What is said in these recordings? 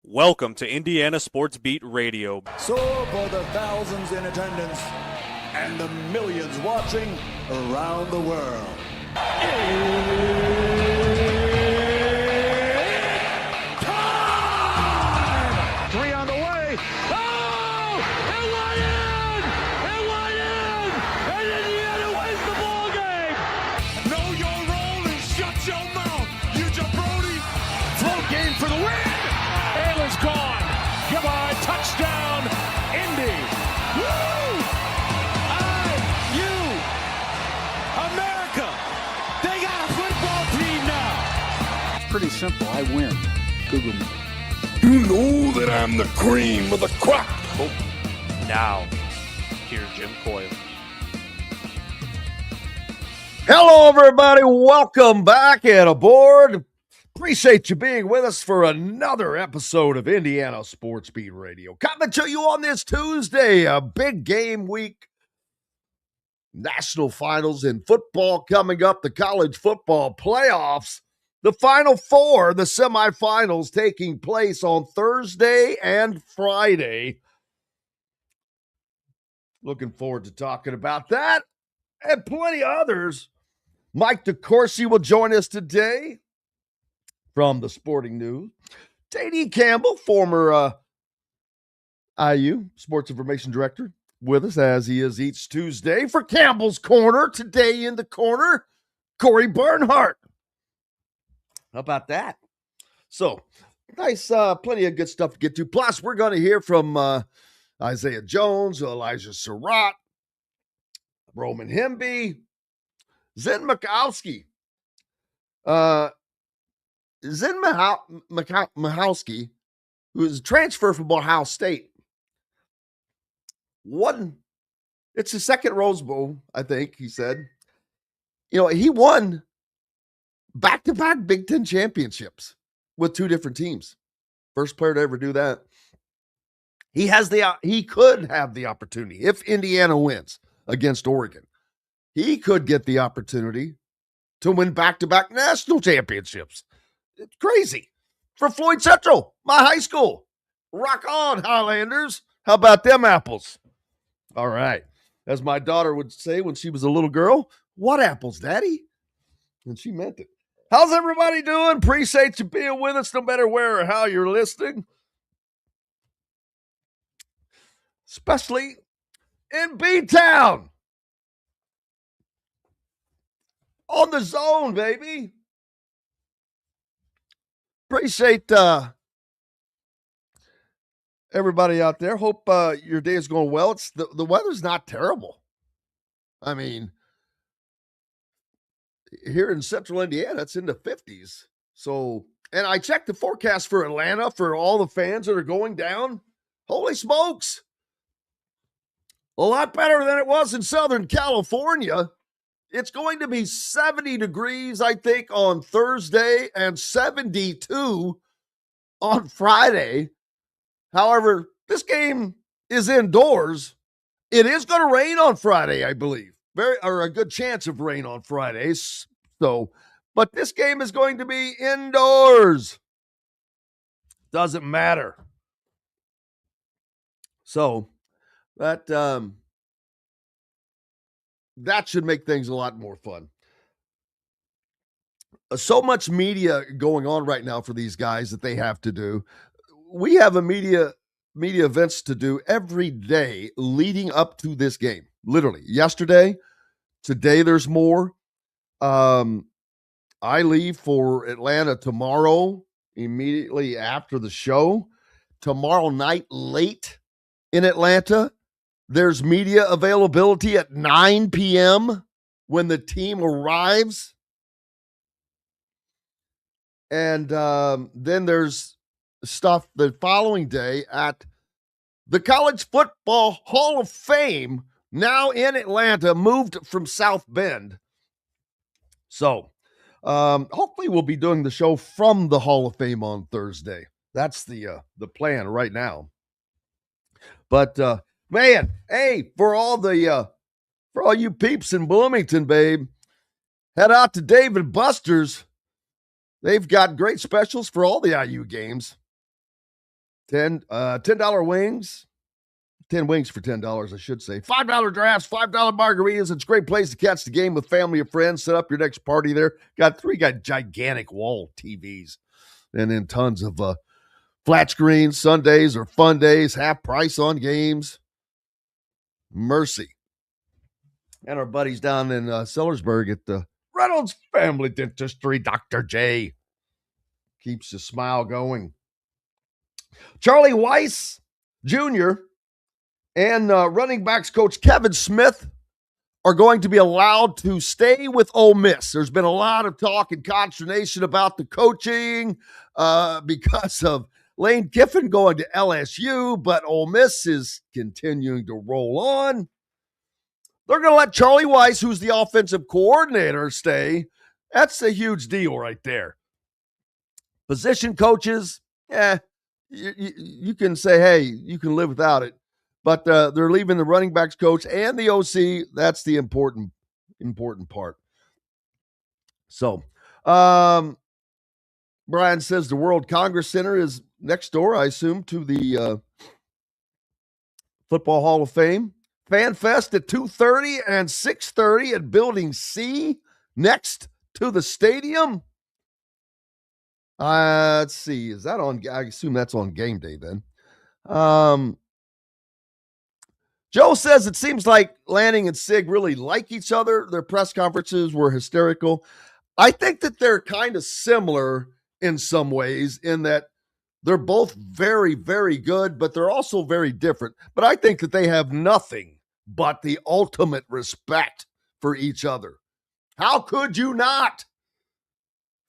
Welcome to Indiana Sports Beat Radio. So for the thousands in attendance and the millions watching around the world. Time! Three on the way. Oh! It went in! It went in! And Indiana wins the ball game! Know your role and shut your mouth, you jabroni! Float game for the win! Ale is gone. Goodbye. Touchdown, Indy. Woo! IU. America. They got a football team now. Pretty simple. I win. Google me. You know that I'm the cream of the crop. Now, here's Jim Coyle. Hello, everybody. Welcome back and aboard. Appreciate you being with us for another episode of Indiana Sports Beat Radio. Coming to you on this Tuesday, a big game week. National finals in football coming up, the college football playoffs. The Final Four, the semifinals taking place on Thursday and Friday. Looking forward to talking about that and plenty of others. Mike DeCourcy will join us today from the Sporting News. J.D. Campbell, former IU Sports Information Director, with us as he is each Tuesday for Campbell's Corner. Today in the corner, Kory Barnett. How about that? So, nice, plenty of good stuff to get to. Plus, we're going to hear from Isaiah Jones, Elijah Surratt, Roman Hemby, Zen Mikowski. Zen Mihowski, who is a transfer from Ohio State, it's his second Rose Bowl, I think, he said. You know, he won back-to-back Big Ten championships with two different teams. First player to ever do that. He could have the opportunity, if Indiana wins against Oregon, he could get the opportunity to win back-to-back national championships. It's crazy. For Floyd Central, my high school. Rock on, Highlanders. How about them apples? All right. As my daughter would say when she was a little girl, what apples, Daddy? And she meant it. How's everybody doing? Appreciate you being with us no matter where or how you're listening. Especially in B-Town. On the zone, baby. Appreciate everybody out there. Hope your day is going well. The weather's not terrible. I mean, here in central Indiana, it's in the 50s. So, and I checked the forecast for Atlanta for all the fans that are going down. Holy smokes. A lot better than it was in Southern California. It's going to be 70 degrees, I think, on Thursday and 72 on Friday. However, this game is indoors. It is going to rain on Friday, I believe. A good chance of rain on Fridays. So, but this game is going to be indoors. Doesn't matter. So, that should make things a lot more fun. So much media going on right now for these guys that they have to do. We have a media events to do every day leading up to this game. Literally, yesterday, today there's more. I leave for Atlanta tomorrow, immediately after the show. Tomorrow night, late in Atlanta, there's media availability at 9 p.m. when the team arrives. And then there's stuff the following day at the College Football Hall of Fame, now in Atlanta, moved from South Bend. So hopefully we'll be doing the show from the Hall of Fame on Thursday. That's the plan right now. But man, hey, for all you peeps in Bloomington, babe, head out to Dave & Buster's. They've got great specials for all the IU games. $10 wings. 10 wings for $10, I should say. $5 drafts, $5 margaritas. It's a great place to catch the game with family or friends. Set up your next party there. Got gigantic wall TVs. And then tons of flat screens, Sundays or fun days, half price on games. Mercy. And our buddies down in Sellersburg at the Reynolds Family Dentistry, Dr. J. Keeps the smile going. Charlie Weiss Jr. and running backs coach Kevin Smith are going to be allowed to stay with Ole Miss. There's been a lot of talk and consternation about the coaching because of Lane Kiffin going to LSU, but Ole Miss is continuing to roll on. They're going to let Charlie Weiss, who's the offensive coordinator, stay. That's a huge deal right there. Position coaches, you can say, hey, you can live without it. But they're leaving the running backs coach and the OC. That's the important part. So, Brian says the World Congress Center is next door, I assume, to the Football Hall of Fame. Fan Fest at 2:30 and 6:30 at Building C next to the stadium. Let's see. Is that on? I assume that's on game day then. Joe says it seems like Lanning and Sig really like each other. Their press conferences were hysterical. I think that they're kind of similar in some ways in that they're both very, very good, but they're also very different. But I think that they have nothing but the ultimate respect for each other. How could you not?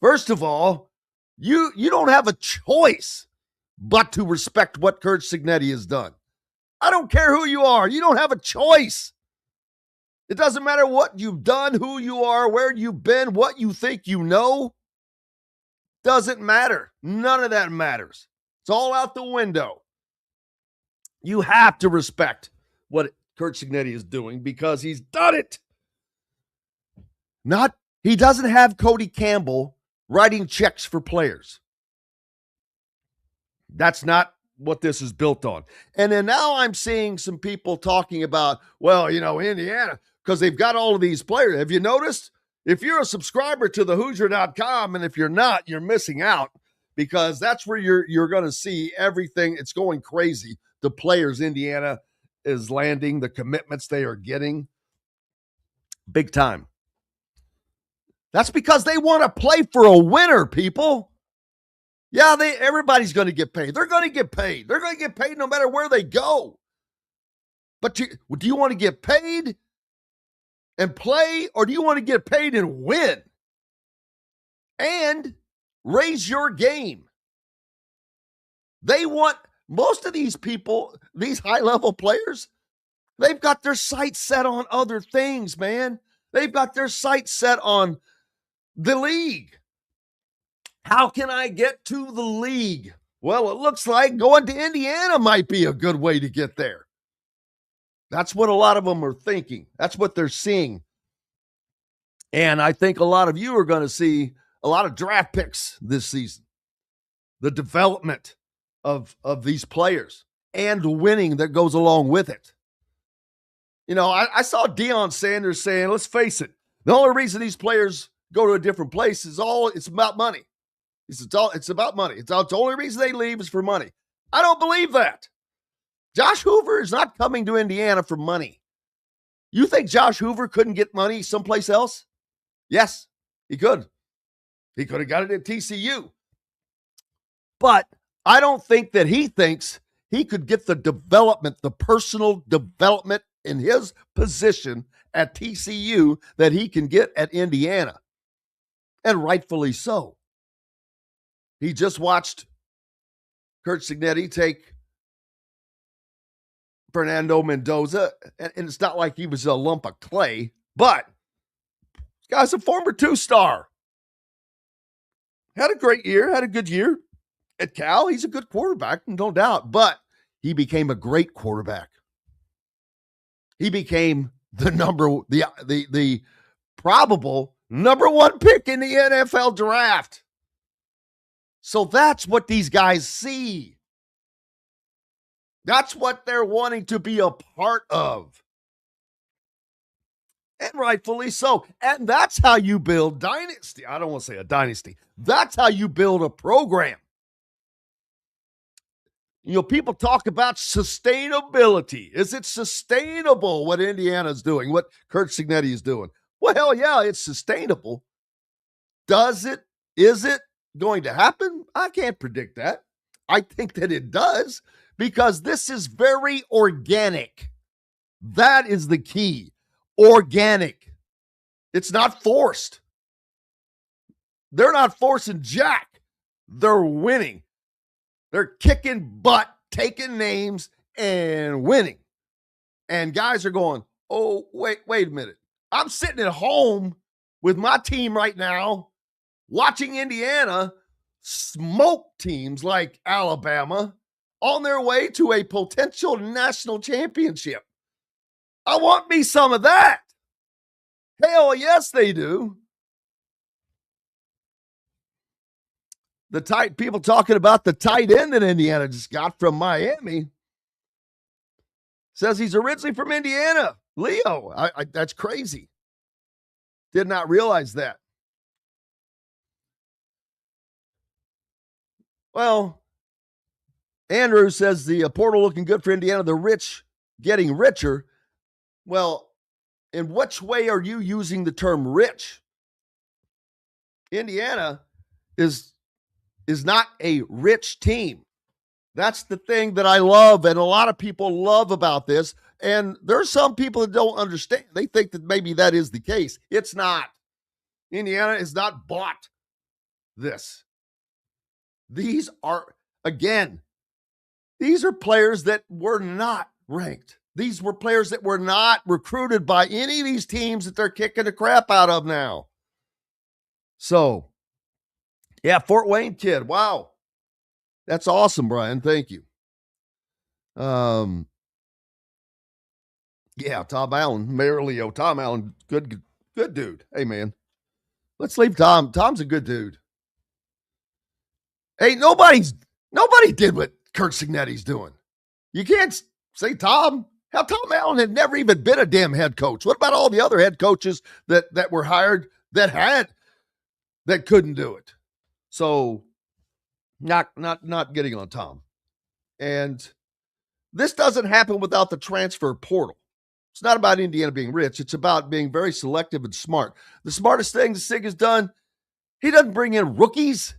First of all, you don't have a choice but to respect what Curt Cignetti has done. I don't care who you are. You don't have a choice. It doesn't matter what you've done, who you are, where you've been, what you think you know. Doesn't matter. None of that matters. It's all out the window. You have to respect what Curt Cignetti is doing because he's done it. He doesn't have Cody Campbell writing checks for players. That's not what this is built on. And then now I'm seeing some people talking about, well, Indiana, because they've got all of these players. Have you noticed? If you're a subscriber to the Hoosier.com, and if you're not, you're missing out because that's where you're going to see everything. It's going crazy. The players Indiana is landing, the commitments they are getting. Big time. That's because they want to play for a winner, people. Yeah, everybody's going to get paid. They're going to get paid. They're going to get paid no matter where they go. But do you want to get paid and play, or do you want to get paid and win? And raise your game. Most of these people, these high-level players, they've got their sights set on other things, man. They've got their sights set on the league. How can I get to the league? Well, it looks like going to Indiana might be a good way to get there. That's what a lot of them are thinking. That's what they're seeing. And I think a lot of you are going to see a lot of draft picks this season. The development of these players and the winning that goes along with it. I saw Deion Sanders saying, let's face it, the only reason these players go to a different place is it's about money. It's about money. It's the only reason they leave is for money. I don't believe that. Josh Hoover is not coming to Indiana for money. You think Josh Hoover couldn't get money someplace else? Yes, he could. He could have got it at TCU. But I don't think that he thinks he could get the development, the personal development in his position at TCU that he can get at Indiana. And rightfully so. He just watched Curt Cignetti take Fernando Mendoza, and it's not like he was a lump of clay, but this guy's a former two-star. Had a great year, had a good year at Cal. He's a good quarterback, no doubt, but he became a great quarterback. He became the probable number one pick in the NFL draft. So that's what these guys see. That's what they're wanting to be a part of. And rightfully so. And that's how you build dynasty. I don't want to say a dynasty. That's how you build a program. You know, people talk about sustainability. Is it sustainable what Indiana's doing, what Curt Cignetti is doing? Well, hell yeah, it's sustainable. Is it going to happen? I can't predict that. I think that it does because this is very organic. That is the key. Organic. It's not forced. They're not forcing jack. They're winning. They're kicking butt, taking names, and winning. And guys are going, oh, wait a minute. I'm sitting at home with my team right now watching Indiana smoke teams like Alabama on their way to a potential national championship. I want me some of that. Hell yes, they do. People talking about the tight end that Indiana just got from Miami. Says he's originally from Indiana. Leo, that's crazy. Did not realize that. Well, Andrew says the portal looking good for Indiana. The rich getting richer. Well, in which way are you using the term rich? Indiana is not a rich team. That's the thing that I love, and a lot of people love about this. And there's some people that don't understand. They think that maybe that is the case. It's not. Indiana has not bought this. These are players that were not ranked. These were players that were not recruited by any of these teams that they're kicking the crap out of now. So, yeah, Fort Wayne kid. Wow. That's awesome, Brian. Thank you. Yeah, Tom Allen, Mayor Leo. Tom Allen, good dude. Hey, man. Let's leave Tom. Tom's a good dude. Hey, nobody did what Curt Cignetti's doing. You can't say Tom. Hell, Tom Allen had never even been a damn head coach. What about all the other head coaches that were hired that couldn't do it? So, not getting on Tom. And this doesn't happen without the transfer portal. It's not about Indiana being rich. It's about being very selective and smart. The smartest thing the SIG has done, he doesn't bring in rookies.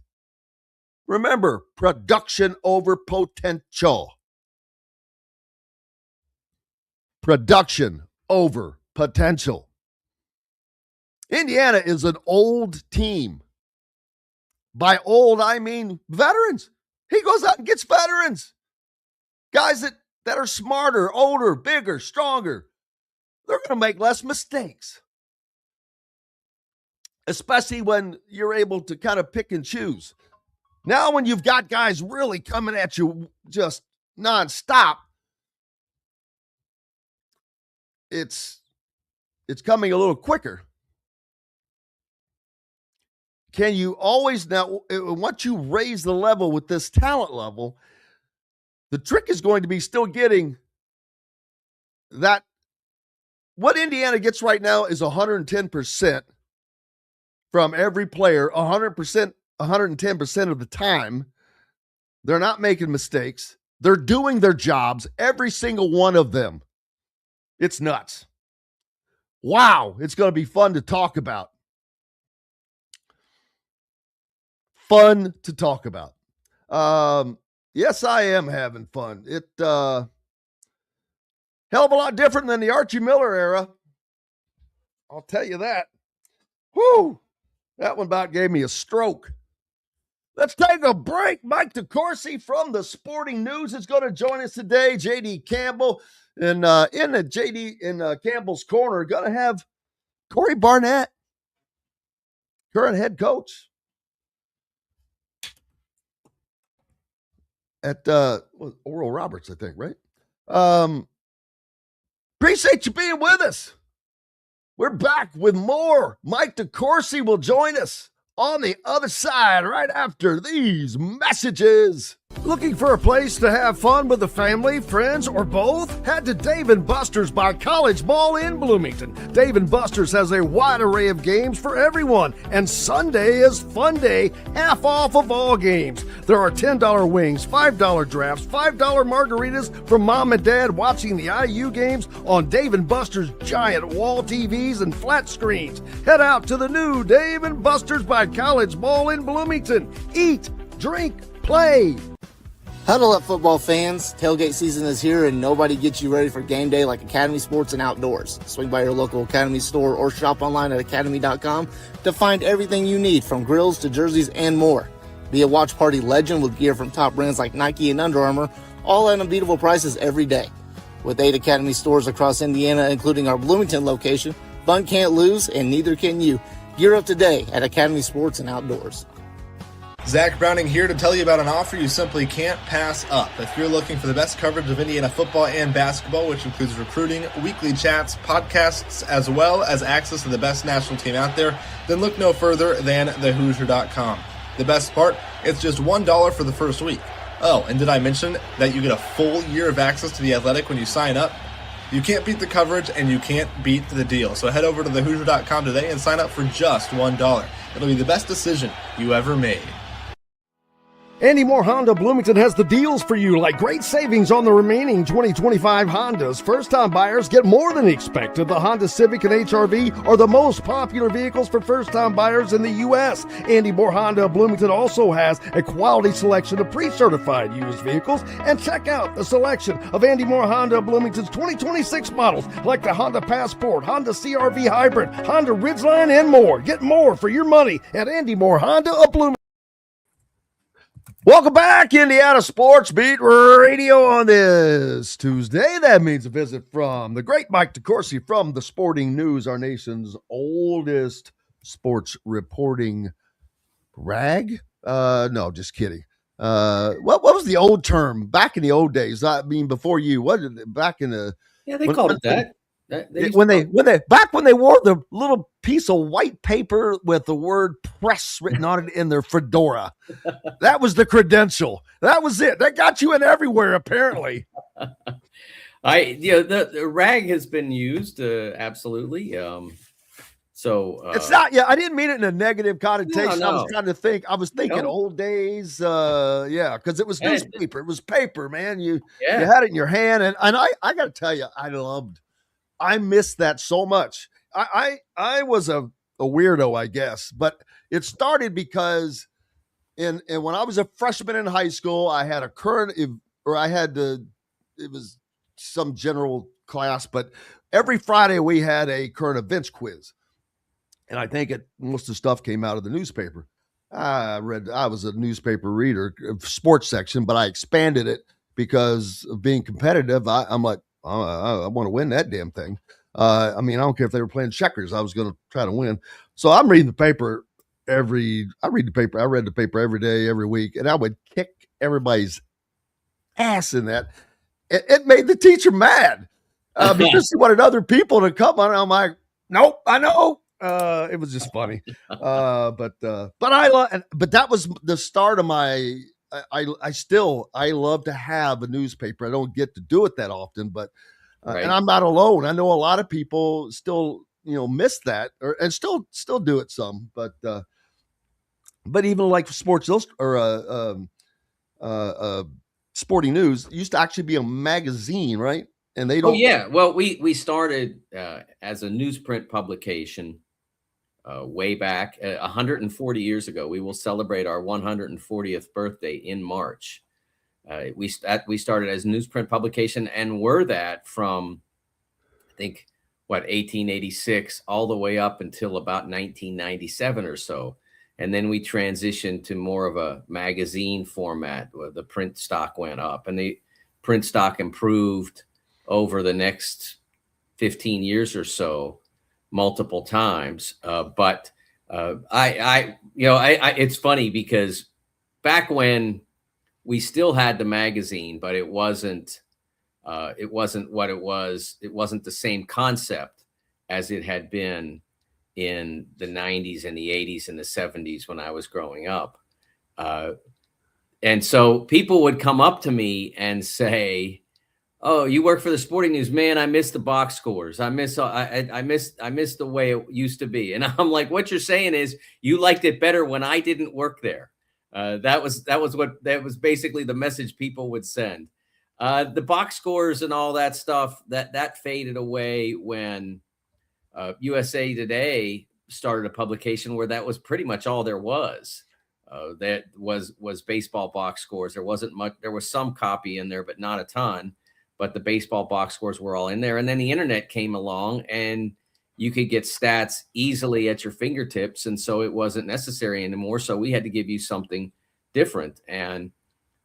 Remember, production over potential. Production over potential. Indiana is an old team. By old, I mean veterans. He goes out and gets veterans. Guys that are smarter, older, bigger, stronger. They're going to make less mistakes. Especially when you're able to kind of pick and choose. Now when you've got guys really coming at you just nonstop, it's coming a little quicker. Can you always now, once you raise the level with this talent level, the trick is going to be still getting that. What Indiana gets right now is 110% from every player, 100%, 110% of the time. They're not making mistakes. They're doing their jobs, every single one of them. It's nuts. Wow, it's going to be fun to talk about. Fun to talk about. Yes, I am having fun. It hell of a lot different than the Archie Miller era. I'll tell you that. Whew, that one about gave me a stroke. Let's take a break. Mike DeCourcy from the Sporting News is going to join us today. JD Campbell. And in Campbell's corner, going to have Kory Barnett, current head coach at Oral Roberts, I think, right? Appreciate you being with us. We're back with more. Mike DeCourcy will join us on the other side right after these messages. Looking for a place to have fun with the family, friends, or both? Head to Dave & Buster's by College Mall in Bloomington. Dave & Buster's has a wide array of games for everyone, and Sunday is fun day, half off of all games. There are $10 wings, $5 drafts, $5 margaritas from mom and dad watching the IU games on Dave & Buster's giant wall TVs and flat screens. Head out to the new Dave & Buster's by College Mall in Bloomington. Eat, drink, play. Huddle up, football fans. Tailgate season is here, and nobody gets you ready for game day like Academy Sports and Outdoors. Swing by your local Academy store or shop online at academy.com to find everything you need, from grills to jerseys and more. Be a watch party legend with gear from top brands like Nike and Under Armour, all at unbeatable prices every day. With 8 Academy stores across Indiana, including our Bloomington location, fun can't lose, and neither can you. Gear up today at Academy Sports and Outdoors. Zach Browning here to tell you about an offer you simply can't pass up. If you're looking for the best coverage of Indiana football and basketball, which includes recruiting, weekly chats, podcasts, as well as access to the best national team out there, then look no further than thehoosier.com. The best part, it's just $1 for the first week. Oh, and did I mention that you get a full year of access to The Athletic when you sign up? You can't beat the coverage, and you can't beat the deal. So head over to thehoosier.com today and sign up for just $1. It'll be the best decision you ever made. Andy Moore Honda Bloomington has the deals for you, like great savings on the remaining 2025 Hondas. First-time buyers get more than expected. The Honda Civic and HR-V are the most popular vehicles for first-time buyers in the U.S. Andy Moore Honda Bloomington also has a quality selection of pre-certified used vehicles. And check out the selection of Andy Moore Honda Bloomington's 2026 models, like the Honda Passport, Honda CR-V Hybrid, Honda Ridgeline, and more. Get more for your money at Andy Moore Honda of Bloomington. Welcome back, Indiana Sports Beat Radio on this Tuesday. That means a visit from the great Mike DeCourcy from the Sporting News, our nation's oldest sports reporting rag. No, just kidding. What was the old term back in the old days? I mean, before you, what did it, back in the they called it that. When they wore the little piece of white paper with the word press written on it in their fedora. That was the credential. That was it. That got you in everywhere, apparently. The rag has been used, absolutely. It's not, I didn't mean it in a negative connotation. No. I was trying to think. I was thinking old days. Because it was newspaper. It was paper, man. You had it in your hand. And I got to tell you, I missed that so much. I was a weirdo, I guess, but it started because and when I was a freshman in high school, I had it was some general class, but every Friday we had a current events quiz. And I think most of the stuff came out of the newspaper. I was a newspaper reader, sports section, but I expanded it because of being competitive. I'm like, I want to win that damn thing. I don't care if they were playing checkers. I was going to try to win. So I'm reading the paper I read the paper every day, every week, and I would kick everybody's ass in that. It made the teacher mad because he wanted other people to come on. I'm like, nope, I know. It was just funny. But that was the start of my, I love to have a newspaper. I don't get to do it that often, but Right. And I'm not alone. I know a lot of people still, miss that and still do it some, but even like Sports Illustrated or Sporting News used to actually be a magazine, right? And they don't. Oh yeah. Well, we started as a newsprint publication way back 140 years ago. We will celebrate our 140th birthday in March. We started as a newsprint publication and were that from, I think, 1886 all the way up until about 1997 or so. And then we transitioned to more of a magazine format where the print stock went up, and the print stock improved over the next 15 years or so multiple times. But it's funny because back when we still had the magazine, but it wasn't what it was. It wasn't the same concept as it had been in the 90s and the 80s and the 70s when I was growing up. And so people would come up to me and say, "Oh, you work for the Sporting News, man. I miss the box scores. I miss the way it used to be." And I'm like, "What you're saying is you liked it better when I didn't work there." That was basically the message people would send. The box scores and all that stuff that faded away when USA Today started a publication where that was pretty much all there was. That was baseball box scores. There wasn't much. There was some copy in there, but not a ton. But the baseball box scores were all in there. And then the internet came along, and you could get stats easily at your fingertips, and so it wasn't necessary anymore. So we had to give you something different. And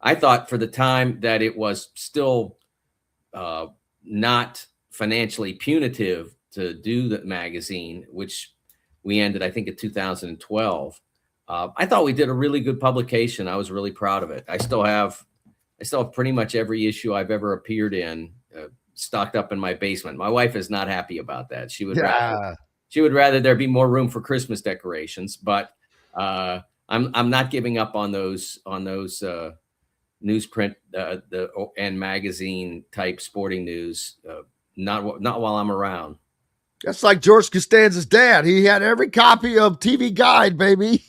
I thought for the time that it was still not financially punitive to do the magazine, which we ended, I think, in 2012. I thought we did a really good publication. I was really proud of it. I still have pretty much every issue I've ever appeared in stocked up in my basement. My wife is not happy about that. She would rather there be more room for Christmas decorations, but I'm not giving up on those newsprint and magazine type sporting news. Not while I'm around. That's like George Costanza's dad. He had every copy of TV Guide, baby.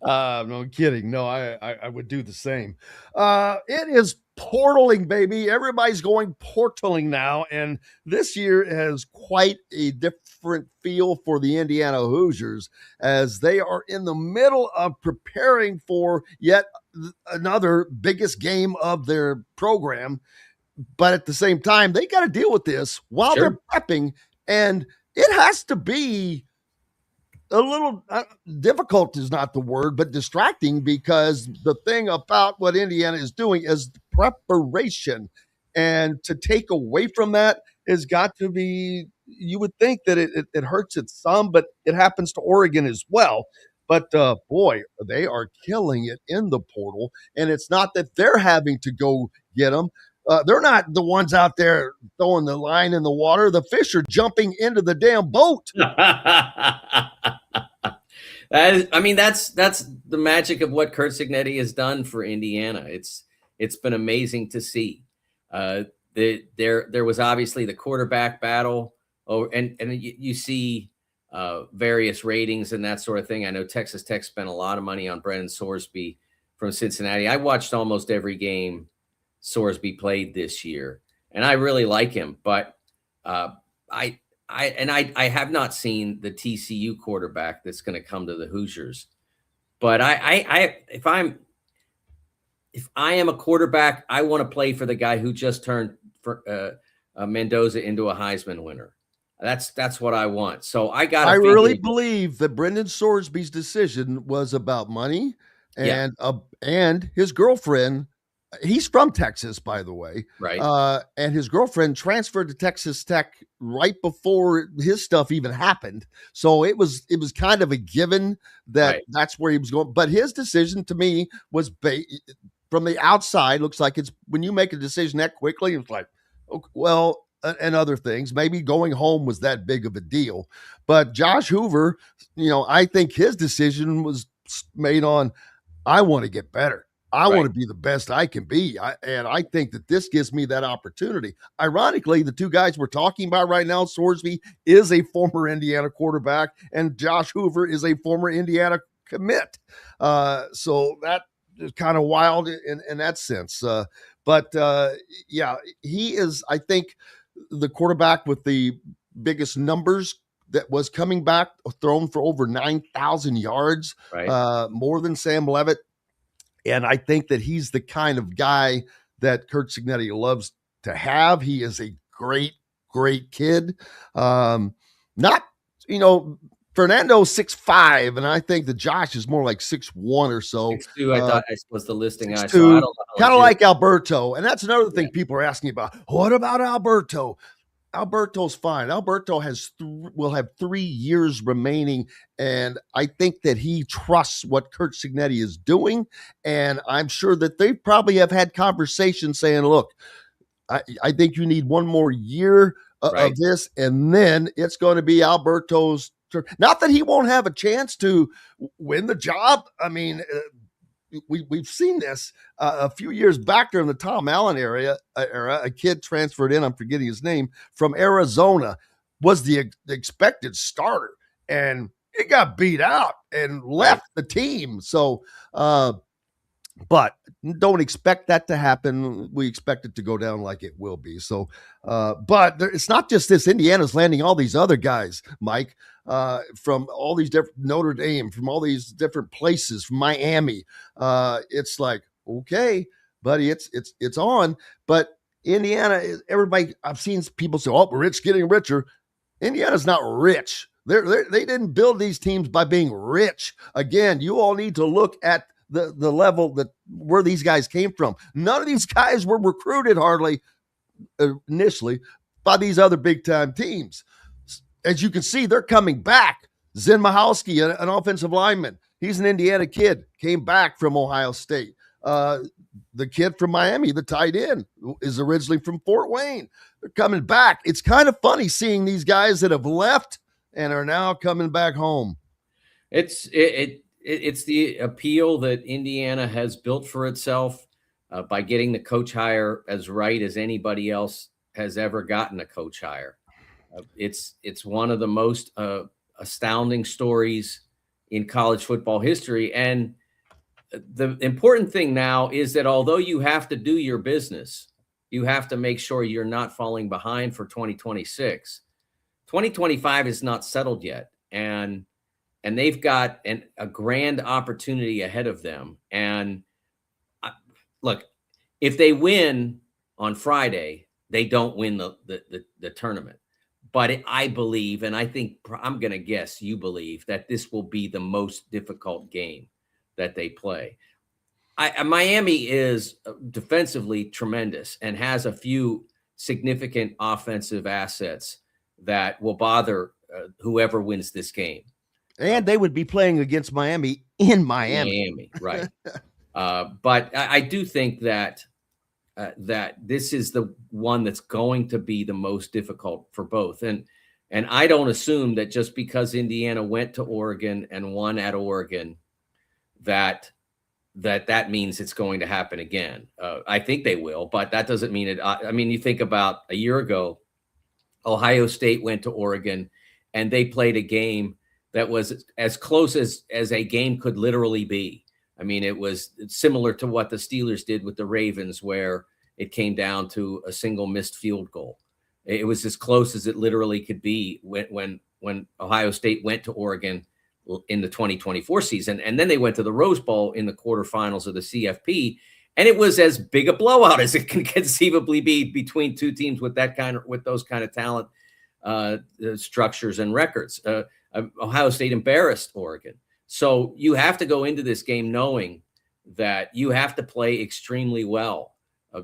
No kidding. No, I would do the same. It is portaling, baby. Everybody's going portaling now. And this year has quite a different feel for the Indiana Hoosiers as they are in the middle of preparing for yet another biggest game of their program. But at the same time, they got to deal with this while they're prepping. And it has to be a little difficult is not the word, but distracting, because the thing about what Indiana is doing is preparation. And to take away from that has got to be, you would think that it hurts it some, but it happens to Oregon as well. But boy, they are killing it in the portal. And it's not that they're having to go get them. They're not the ones out there throwing the line in the water. The fish are jumping into the damn boat. That's the magic of what Curt Cignetti has done for Indiana. It's been amazing to see. There was obviously the quarterback battle. And you see various ratings and that sort of thing. I know Texas Tech spent a lot of money on Brennan Sorsby from Cincinnati. I watched almost every game Sorsby played this year, and I really like him, but I have not seen the TCU quarterback that's going to come to the Hoosiers. But if I am a quarterback, I want to play for the guy who just turned Mendoza into a Heisman winner. That's what I want. So I really believe that Brendan Sorsby's decision was about money and his girlfriend. He's from Texas, by the way. Right. And his girlfriend transferred to Texas Tech right before his stuff even happened. So it was kind of a given that that's where he was going. But his decision to me was from the outside, looks like it's when you make a decision that quickly, it's like, okay, well, and other things, maybe going home was that big of a deal. But Josh Hoover, I think his decision was made on, I want to get better. I want to be the best I can be. And I think that this gives me that opportunity. Ironically, the two guys we're talking about right now, Sorsby is a former Indiana quarterback and Josh Hoover is a former Indiana commit. So that is kind of wild in that sense. But he is, I think, the quarterback with the biggest numbers that was coming back, thrown for over 9,000 yards, more than Sam Leavitt. And I think that he's the kind of guy that Curt Cignetti loves to have. He is a great, great kid. Fernando's 6'5", and I think that Josh is more like 6'1" or so. 6'2", I thought was the listing I saw. 6'2", kind of like Alberto. And that's another thing people are asking about. What about Alberto? Alberto's fine. Alberto will have 3 years remaining, and I think that he trusts what Curt Cignetti is doing, and I'm sure that they probably have had conversations saying, look, I think you need one more year of this, and then it's going to be Alberto's Not that he won't have a chance to win the job. I mean, we've seen this a few years back during the Tom Allen era. A kid transferred in, I'm forgetting his name, from Arizona, was the expected starter, and it got beat out and left the team. So, but don't expect that to happen. We expect it to go down like it will be. So, but it's not just this. Indiana's landing all these other guys, Mike, from all these different Notre Dame, from all these different places, from Miami. It's like, okay, buddy, it's on. But Indiana, everybody, I've seen people say, "Oh, rich getting richer." Indiana's not rich. They didn't build these teams by being rich. Again, you all need to look at the level that where these guys came from. None of these guys were recruited hardly initially by these other big time teams. As you can see, they're coming back. Zen Michalski, an offensive lineman, he's an Indiana kid, came back from Ohio State. The kid from Miami, the tight end, is originally from Fort Wayne. They're coming back. It's kind of funny seeing these guys that have left and are now coming back home. It's the appeal that Indiana has built for itself by getting the coach hire as right as anybody else has ever gotten a coach hire. It's one of the most astounding stories in college football history. And the important thing now is that although you have to do your business, you have to make sure you're not falling behind for 2026. 2025 is not settled yet. And they've got a grand opportunity ahead of them. And look, if they win on Friday, they don't win the tournament. But I believe, and I think I'm going to guess you believe, that this will be the most difficult game that they play. Miami is defensively tremendous and has a few significant offensive assets that will bother whoever wins this game. And they would be playing against Miami in Miami. Right. But I do think that this is the one that's going to be the most difficult for both. And I don't assume that just because Indiana went to Oregon and won at Oregon, that means it's going to happen again. I think they will, but that doesn't mean it. I mean, you think about a year ago, Ohio State went to Oregon and they played a game that was as close as a game could literally be. I mean, it's similar to what the Steelers did with the Ravens, where it came down to a single missed field goal. It was as close as it literally could be when Ohio State went to Oregon in the 2024 season. And then they went to the Rose Bowl in the quarterfinals of the CFP. And it was as big a blowout as it can conceivably be between two teams with those kind of talent structures and records. Ohio State embarrassed Oregon. So you have to go into this game knowing that you have to play extremely well.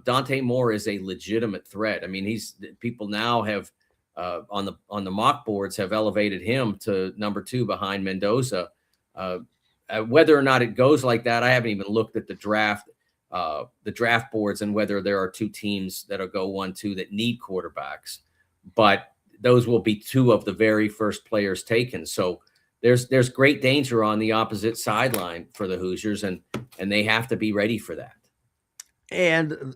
Dante Moore is a legitimate threat. I mean, people now have on the mock boards have elevated him to number 2 behind Mendoza. Whether or not it goes like that, I haven't even looked at the draft boards and whether there are two teams that'll go 1-2 that need quarterbacks, but those will be 2 of the very first players taken. So there's great danger on the opposite sideline for the Hoosiers, and they have to be ready for that. And,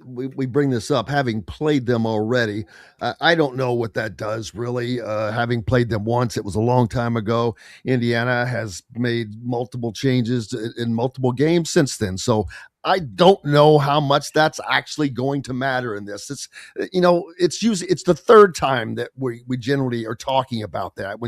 we bring this up, having played them already, I don't know what that does really. Having played them once, it was a long time ago. Indiana has made multiple changes in multiple games since then. So I don't know how much that's actually going to matter in this. It's the third time that we generally are talking about that.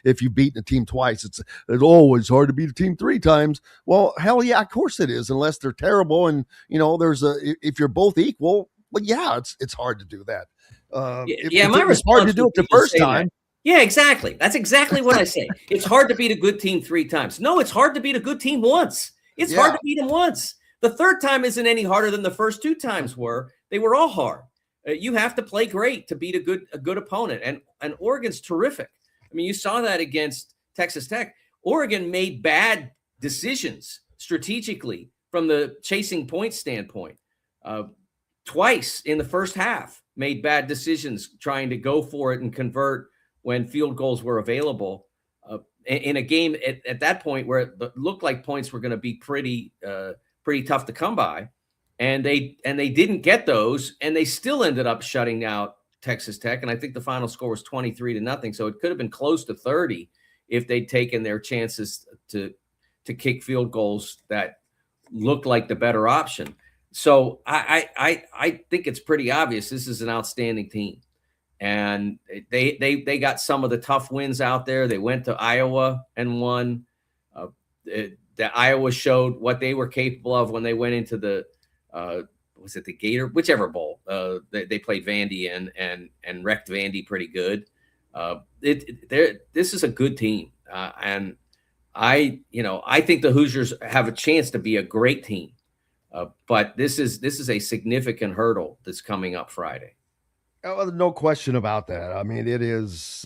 If you've beaten a team twice, it's always hard to beat a team 3 times. Well, hell yeah, of course it is, unless they're terrible. And if you're both equal, well, yeah, it's hard to do that. My response hard to do it the first time. That. Yeah, exactly. That's exactly what I say. It's hard to beat a good team 3 times. No, it's hard to beat a good team once. It's hard to beat them once. The third time isn't any harder than the first 2 times were. They were all hard. You have to play great to beat a good opponent. And Oregon's terrific. I mean, you saw that against Texas Tech. Oregon made bad decisions strategically from the chasing point standpoint. Twice in the first half made bad decisions trying to go for it and convert when field goals were available in a game at that point where it looked like points were going to be pretty tough to come by. And they didn't get those, and they still ended up shutting out Texas Tech. And I think the final score was 23-0. So it could have been close to 30 if they'd taken their chances to kick field goals that looked like the better option. So I think it's pretty obvious this is an outstanding team. And they got some of the tough wins out there. They went to Iowa and won. The Iowa showed what they were capable of when they went into the was it the Gator, whichever bowl they played Vandy and wrecked Vandy pretty good. This is a good team, and I think the Hoosiers have a chance to be a great team, but this is a significant hurdle that's coming up Friday. Oh, no question about that. I mean, it is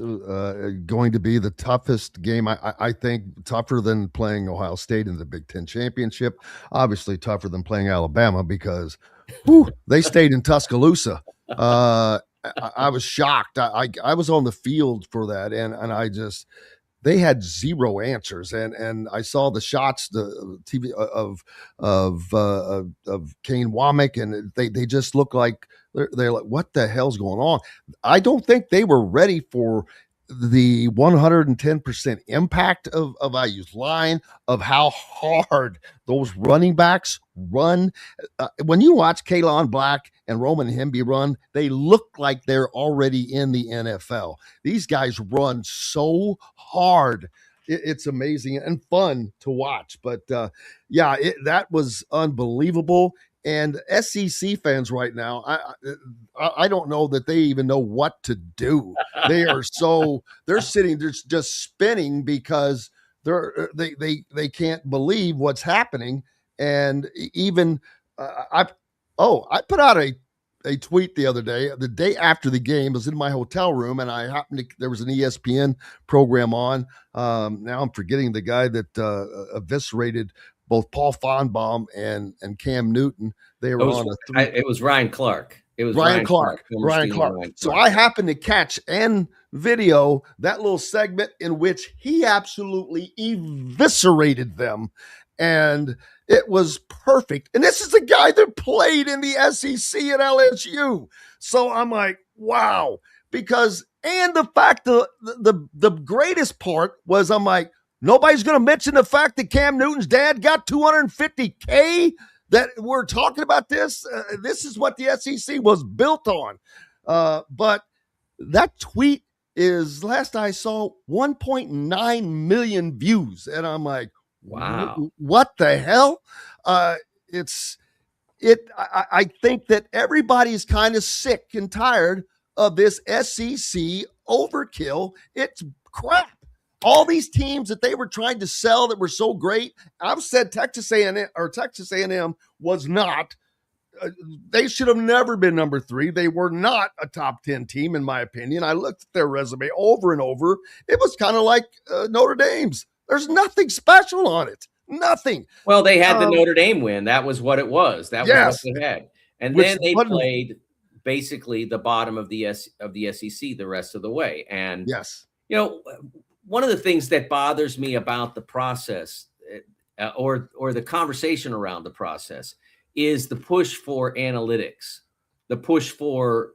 going to be the toughest game, I think, tougher than playing Ohio State in the Big Ten Championship, obviously tougher than playing Alabama because they stayed in Tuscaloosa. I was shocked. I was on the field for that, and I just – they had zero answers, and I saw the shots, the TV of Kane Womack, and they just look like they're like, what the hell's going on? I don't think they were ready for the 110% impact of IU's line, of how hard those running backs run. When you watch Kalon Black and Roman Hemby run, they look like they're already in the NFL. These guys run so hard. It's amazing and fun to watch. But that was unbelievable. And SEC fans right now, I don't know that they even know what to do. They're sitting there just spinning because they can't believe what's happening. And even I put out a tweet the other day, the day after the game. I was in my hotel room, and there was an ESPN program on. Now I'm forgetting the guy that eviscerated both Paul Fonbaum and Cam Newton. They were it was Ryan Clark. It was Ryan Clark. So I happened to catch and video that little segment in which he absolutely eviscerated them. And it was perfect. And this is the guy that played in the SEC at LSU. So I'm like, wow. And the fact, the greatest part was, I'm like, nobody's going to mention the fact that Cam Newton's dad got $250K, that we're talking about this. This is what the SEC was built on. But that tweet is, last I saw, 1.9 million views. And I'm like, wow, what the hell? I think that everybody's kind of sick and tired of this SEC overkill. It's crap. All these teams that they were trying to sell that were so great, I've said Texas A&M was not. They should have never been number 3. They were not a top 10 team, in my opinion. I looked at their resume over and over. It was kind of like Notre Dame's. There's nothing special on it. Nothing. Well, they had the Notre Dame win. That was what it was. That was what they had. And then they played basically the bottom of the SEC the rest of the way. And one of the things that bothers me about the process or the conversation around the process is the push for analytics, the push for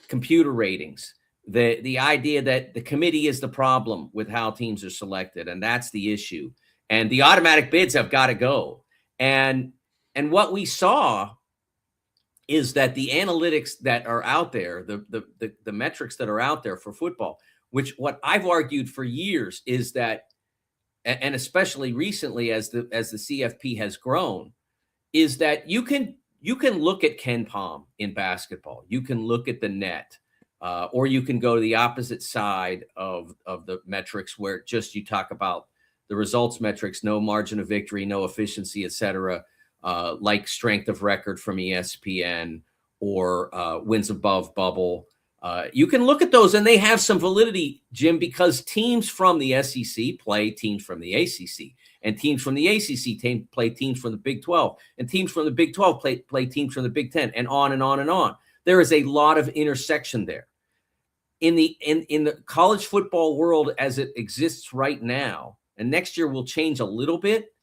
computer ratings, the idea that the committee is the problem with how teams are selected, and that's the issue. And the automatic bids have got to go. And what we saw is that the analytics that are out there, the metrics that are out there for football, which what I've argued for years is that, and especially recently as the CFP has grown, is that you can look at Ken Pom in basketball, you can look at the net, or you can go to the opposite side of the metrics where just you talk about the results metrics, no margin of victory, no efficiency, et cetera, like strength of record from ESPN or wins above bubble. You can look at those and they have some validity, Jim, because teams from the SEC play teams from the ACC, and teams from the ACC play teams from the Big 12, and teams from the Big 12 play teams from the Big 10, and on and on and on. There is a lot of intersection there. in the college football world as it exists right now, and next year will change a little bit,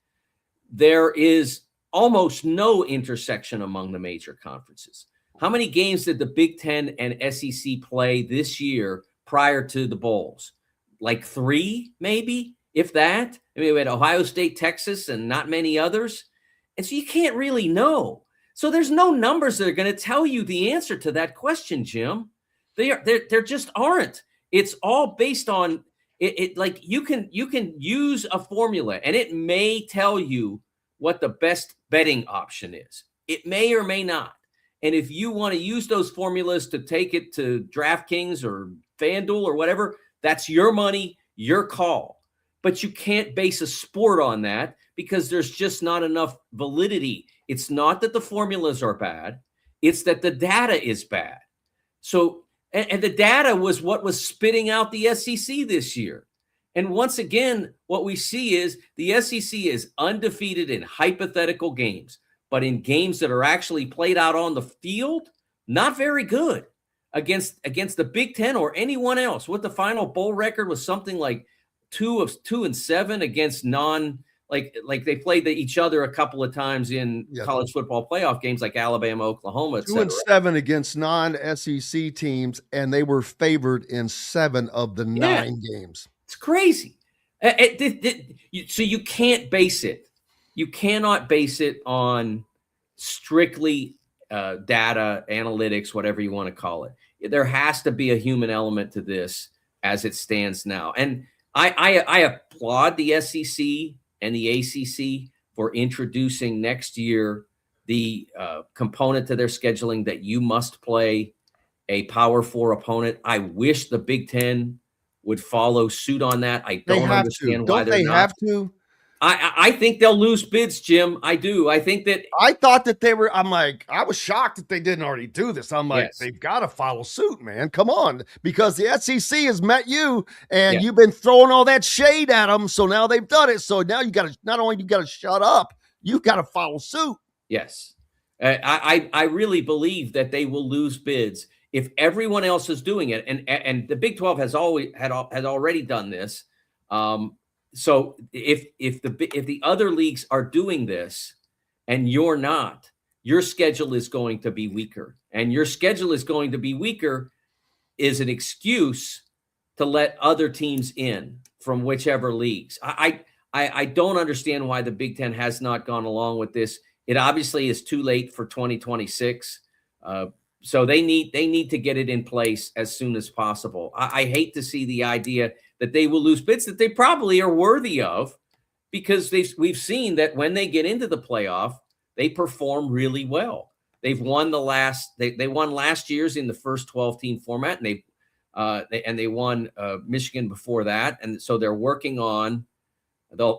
there is almost no intersection among the major conferences. How many games did the Big Ten and SEC play this year prior to the bowls? Like 3, maybe, if that. I mean, we had Ohio State, Texas, and not many others. And so you can't really know. So there's no numbers that are going to tell you the answer to that question, Jim. There just aren't. It's all based on it. Like you can use a formula, and it may tell you what the best betting option is. It may or may not. And if you want to use those formulas to take it to DraftKings or FanDuel or whatever, that's your money, your call. But you can't base a sport on that because there's just not enough validity. It's not that the formulas are bad. It's that the data is bad. So, and the data was what was spitting out the SEC this year. And once again, what we see is the SEC is undefeated in hypothetical games, but in games that are actually played out on the field, not very good against the Big Ten or anyone else. What the final bowl record was something like 2-7 against like they played each other a couple of times in college football playoff games like Alabama, Oklahoma, et cetera. 2-7 against non-SEC teams, and they were favored in 7 of the 9 games. It's crazy. So you can't base it. You cannot base it on strictly data, analytics, whatever you want to call it. There has to be a human element to this as it stands now. And I applaud the SEC and the ACC for introducing next year the component to their scheduling that you must play a Power 4 opponent. I wish the Big Ten would follow suit on that. I don't understand why they're not. Don't they have to? I think they'll lose bids, Jim. I do. I think that. I thought that they were. I'm like, I was shocked that they didn't already do this. I'm like, they've got to follow suit, man. Come on, because the SEC has met you, and you've been throwing all that shade at them. So now they've done it. So now you got to not only you got to shut up, you've got to follow suit. Yes, I really believe that they will lose bids if everyone else is doing it, and the Big 12 has already done this. So if the other leagues are doing this and you're not, your schedule is going to be weaker, and your schedule is going to be weaker is an excuse to let other teams in from whichever leagues. I don't understand why the Big Ten has not gone along with this. It obviously is too late for 2026. So they need to get it in place as soon as possible. I hate to see the idea that they will lose bids that they probably are worthy of, because we've seen that when they get into the playoff, they perform really well. They've won they won last year's in the first 12-team format, and they won Michigan before that, and so they're working on.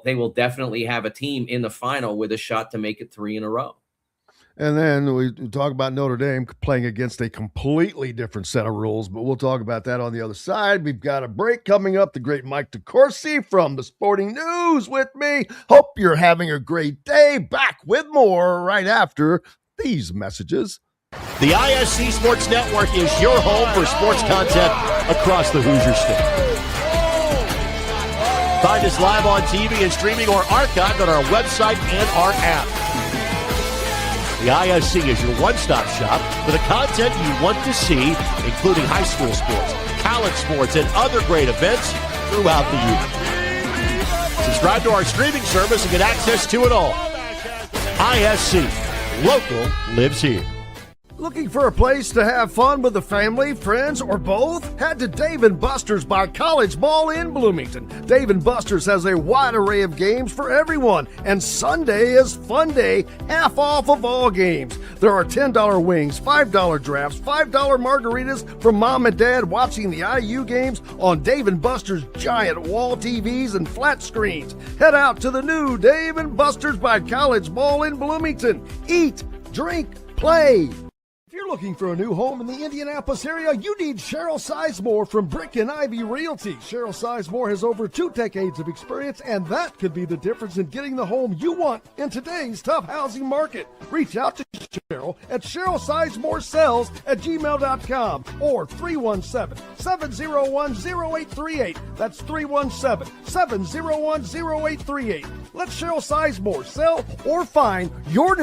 They will definitely have a team in the final with a shot to make it 3 in a row. And then we talk about Notre Dame playing against a completely different set of rules, but we'll talk about that on the other side. We've got a break coming up. The great Mike DeCourcy from the Sporting News with me. Hope you're having a great day. Back with more right after these messages. The ISC Sports Network is your home for sports content across the Hoosier State. Find us live on TV and streaming or archived on our website and our app. The ISC is your one-stop shop for the content you want to see, including high school sports, college sports, and other great events throughout the year. Subscribe to our streaming service and get access to it all. ISC, local lives here. Looking for a place to have fun with the family, friends, or both? Head to Dave & Buster's by College Mall in Bloomington. Dave & Buster's has a wide array of games for everyone, and Sunday is Fun Day, half off of all games. There are $10 wings, $5 drafts, $5 margaritas for mom and dad watching the IU games on Dave & Buster's giant wall TVs and flat screens. Head out to the new Dave & Buster's by College Mall in Bloomington. Eat, drink, play. If you're looking for a new home in the Indianapolis area? You need Cheryl Sizemore from Brick and Ivy Realty. Cheryl Sizemore has over 2 decades of experience, and that could be the difference in getting the home you want in today's tough housing market. Reach out to Cheryl at CherylSizemoreSells@gmail.com or 317-701-0838. That's 317-701-0838. Let Cheryl Sizemore sell or find your...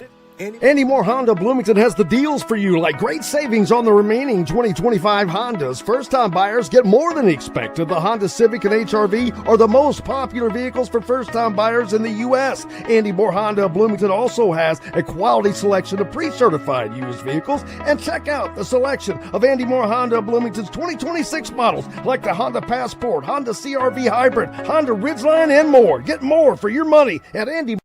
Andy Moore Honda Bloomington has the deals for you, like great savings on the remaining 2025 Hondas. First-time buyers get more than expected. The Honda Civic and HR-V are the most popular vehicles for first-time buyers in the U.S. Andy Moore Honda Bloomington also has a quality selection of pre-certified used vehicles. And check out the selection of Andy Moore Honda Bloomington's 2026 models, like the Honda Passport, Honda CR-V Hybrid, Honda Ridgeline, and more. Get more for your money at Andy.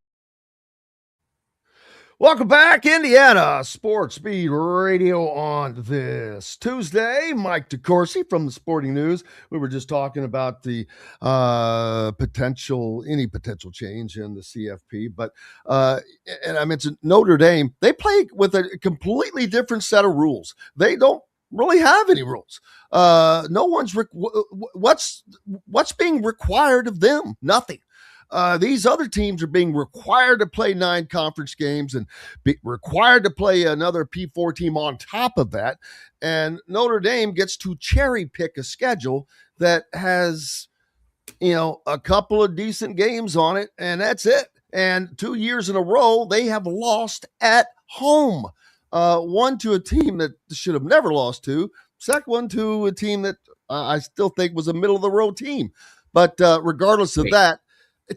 Welcome back, Indiana Sports Beat Radio on this Tuesday. Mike DeCourcy from the Sporting News. We were just talking about the potential change in the CFP, but and I mentioned Notre Dame. They play with a completely different set of rules. They don't really have any rules. No one's what's being required of them? Nothing. These other teams are being required to play 9 conference games and be required to play another P4 team on top of that. And Notre Dame gets to cherry pick a schedule that has, a couple of decent games on it, and that's it. And 2 years in a row, they have lost at home. One to a team that should have never lost to. Second one to a team that I still think was a middle-of-the-road team. But regardless of that,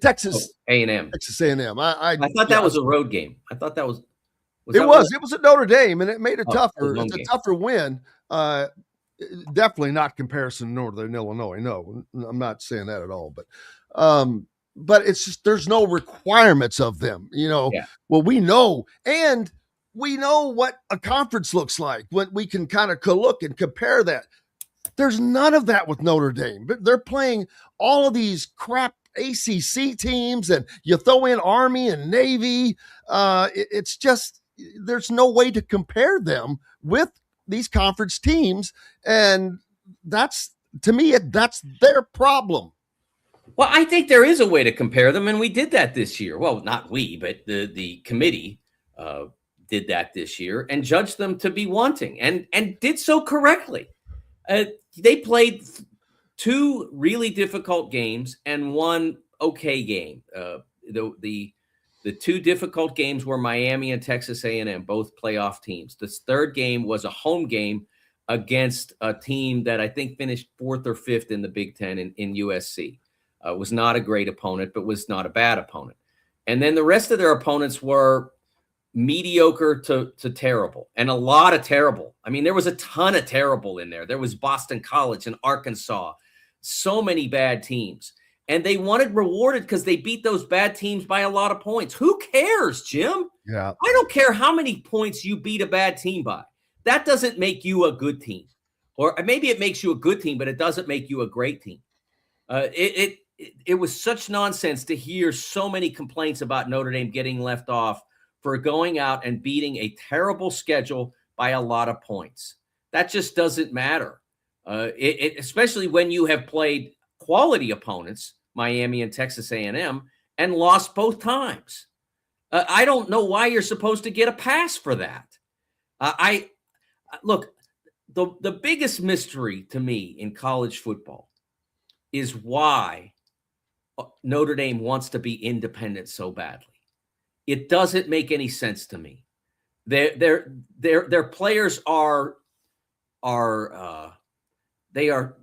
Texas A&M. Texas A&M. I thought that was a road game. I thought that was. It was at Notre Dame, and it made it tougher. It's a tougher win. Definitely not comparison to Northern Illinois. No, I'm not saying that at all. But it's just there's no requirements of them. Well, we know what a conference looks like when we can kind of look and compare that. There's none of that with Notre Dame. But they're playing all of these crap ACC teams, and you throw in Army and Navy. It's just there's no way to compare them with these conference teams, and that's their problem. Well, I think there is a way to compare them, and we did that this year. Well, not we, but the committee did that this year and judged them to be wanting, and did so correctly. They played 2 really difficult games and 1 okay game. The 2 difficult games were Miami and Texas A&M, both playoff teams. This third game was a home game against a team that I think finished 4th or 5th in the Big Ten in USC. Was not a great opponent, but was not a bad opponent. And then the rest of their opponents were mediocre to terrible, and a lot of terrible. I mean, there was a ton of terrible in there. There was Boston College and Arkansas. So many bad teams, and they wanted rewarded because they beat those bad teams by a lot of points. Who cares, Jim? Yeah. I don't care how many points you beat a bad team by. That doesn't make you a good team, or maybe it makes you a good team, but it doesn't make you a great team. It was such nonsense to hear so many complaints about Notre Dame getting left off for going out and beating a terrible schedule by a lot of points. That just doesn't matter. Especially when you have played quality opponents, Miami and Texas A&M, and lost both times. I don't know why you're supposed to get a pass for that. Look, the biggest mystery to me in college football is why Notre Dame wants to be independent so badly. It doesn't make any sense to me. Their players they're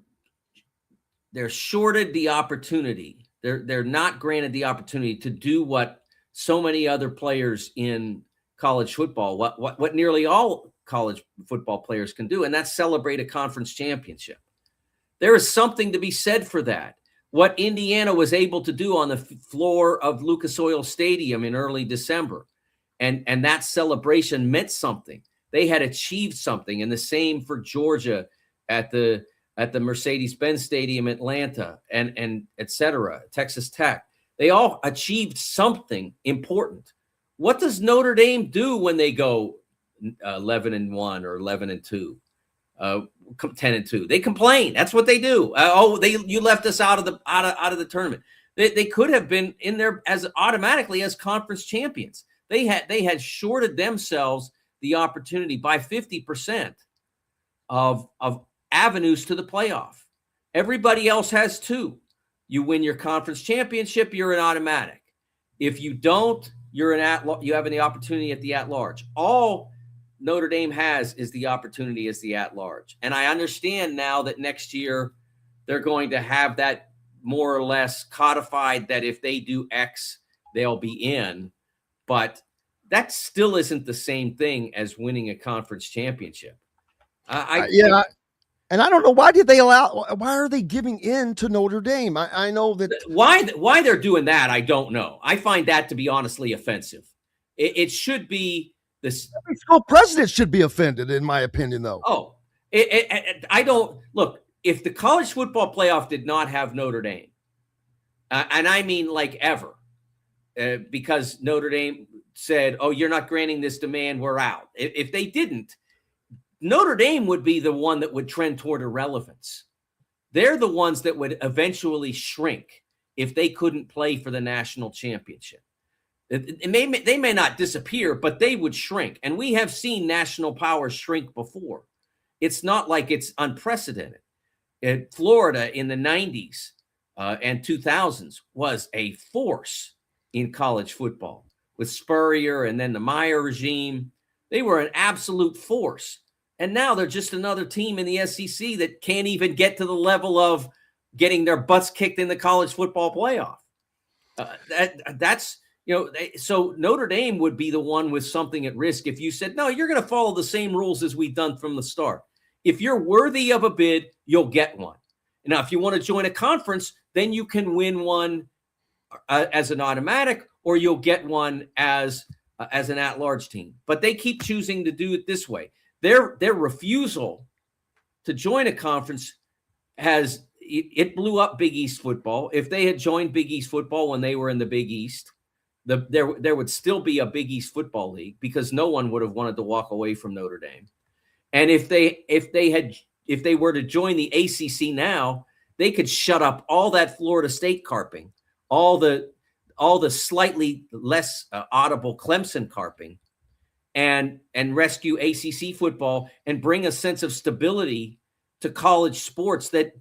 shorted the opportunity. They're not granted the opportunity to do what so many other players in college football, what nearly all college football players can do, and that's celebrate a conference championship. There is something to be said for that. What Indiana was able to do on the floor of Lucas Oil Stadium in early December, and that celebration meant something. They had achieved something, and the same for Georgia at the Mercedes-Benz Stadium, Atlanta, and et cetera, Texas Tech. They all achieved something important. What does Notre Dame do when they go 11-1 or 11-2, 10-2. They complain. That's what they do. You left us out of the tournament. They could have been in there as automatically as conference champions. They had shorted themselves the opportunity by 50% of avenues to the playoff. Everybody else has 2. You win your conference championship, you're an automatic. If you don't, you have the opportunity at the at-large. All Notre Dame has is the opportunity as the at-large. And I understand now that next year they're going to have that more or less codified, that if they do X, they'll be in. But that still isn't the same thing as winning a conference championship. And I don't know, why are they giving in to Notre Dame? I know that why they're doing that, I don't know. I find that to be honestly offensive. It should be this. Every school president should be offended, in my opinion, though. Oh, I don't look. If the college football playoff did not have Notre Dame, and I mean like ever, because Notre Dame said, "Oh, you're not granting this demand, we're out." If they didn't, Notre Dame would be the one that would trend toward irrelevance. They're the ones that would eventually shrink if they couldn't play for the national championship. They may not disappear, but they would shrink. And we have seen national powers shrink before. It's not like it's unprecedented. Florida in the 90s and 2000s was a force in college football with Spurrier and then the Meyer regime. They were an absolute force. And now they're just another team in the SEC that can't even get to the level of getting their butts kicked in the college football playoff. So Notre Dame would be the one with something at risk if you said, no, you're going to follow the same rules as we've done from the start. If you're worthy of a bid, you'll get one. Now, if you want to join a conference, then you can win one as an automatic, or you'll get one as an at-large team. But they keep choosing to do it this way. Their refusal to join a conference it blew up Big East football. If they had joined Big East football when they were in the Big East, there would still be a Big East football league because no one would have wanted to walk away from Notre Dame. And if they were to join the ACC now, they could shut up all that Florida State carping, all the slightly less audible Clemson carping, and rescue ACC football and bring a sense of stability to college sports that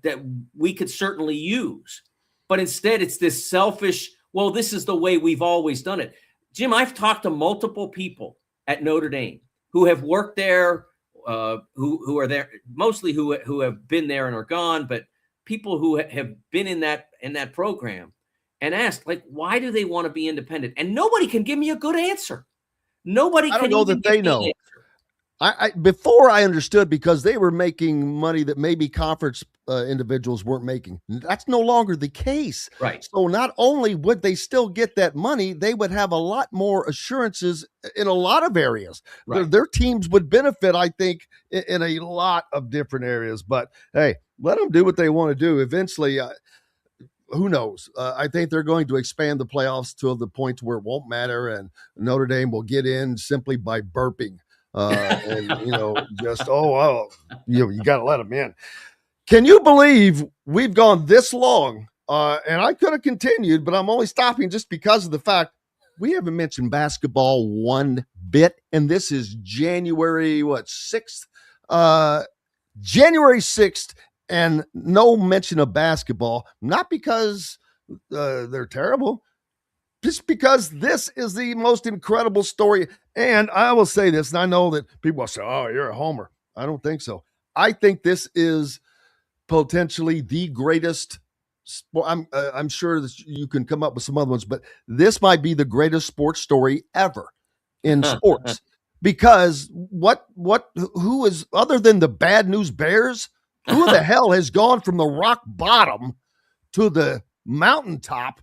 we could certainly use. But instead, it's this selfish, well, this is the way we've always done it. Jim, I've talked to multiple people at Notre Dame who have worked there, who are there, mostly who have been there and are gone, but people who have been in that program, and asked, like, why do they want to be independent? And nobody can give me a good answer. Nobody I can don't know that they know. Before I understood, because they were making money that maybe conference individuals weren't making. That's no longer the case. Right. So not only would they still get that money, they would have a lot more assurances in a lot of areas. Right. Their teams would benefit, I think, in a lot of different areas. But hey, let them do what they want to do. Eventually, who knows? I think they're going to expand the playoffs to the point where it won't matter, and Notre Dame will get in simply by burping. And you got to let them in. Can you believe we've gone this long? And I could have continued, but I'm only stopping just because of the fact we haven't mentioned basketball one bit. And this is January 6th? January 6th, and no mention of basketball, not because they're terrible, just because this is the most incredible story. And I will say this, and I know that people will say, oh, you're a homer. I don't think so. I think this is potentially the greatest. I'm sure that you can come up with some other ones, but this might be the greatest sports story ever in sports. Because who is, other than the Bad News Bears, who the hell has gone from the rock bottom to the mountaintop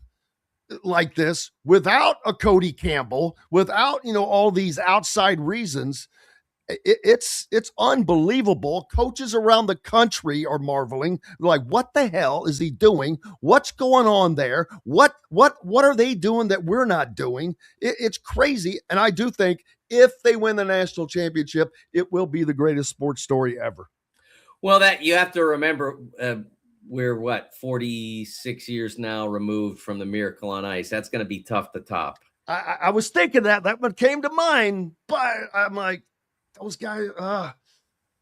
like this without a Cody Campbell, without, all these outside reasons? It's unbelievable. Coaches around the country are marveling. They're like, what the hell is he doing? What's going on there? What are they doing that we're not doing? It's crazy. And I do think if they win the national championship, it will be the greatest sports story ever. Well, that you have to remember, we're 46 years now removed from the Miracle on Ice. That's going to be tough to top. I was thinking that one came to mind, but I'm like, those guys. I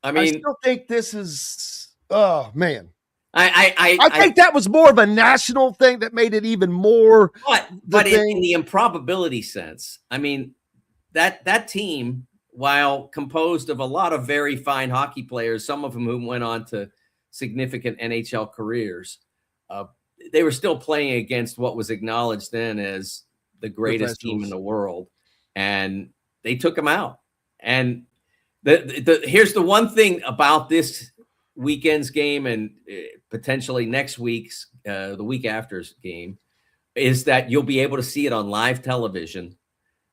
still think this is. Oh man, I think that was more of a national thing that made it even more. But in the improbability sense, I mean, that team, while composed of a lot of very fine hockey players, some of them who went on to significant NHL careers, they were still playing against what was acknowledged then as the greatest team in the world, and they took them out. And here's the one thing about this weekend's game and potentially next week's, the week after's game, is that you'll be able to see it on live television.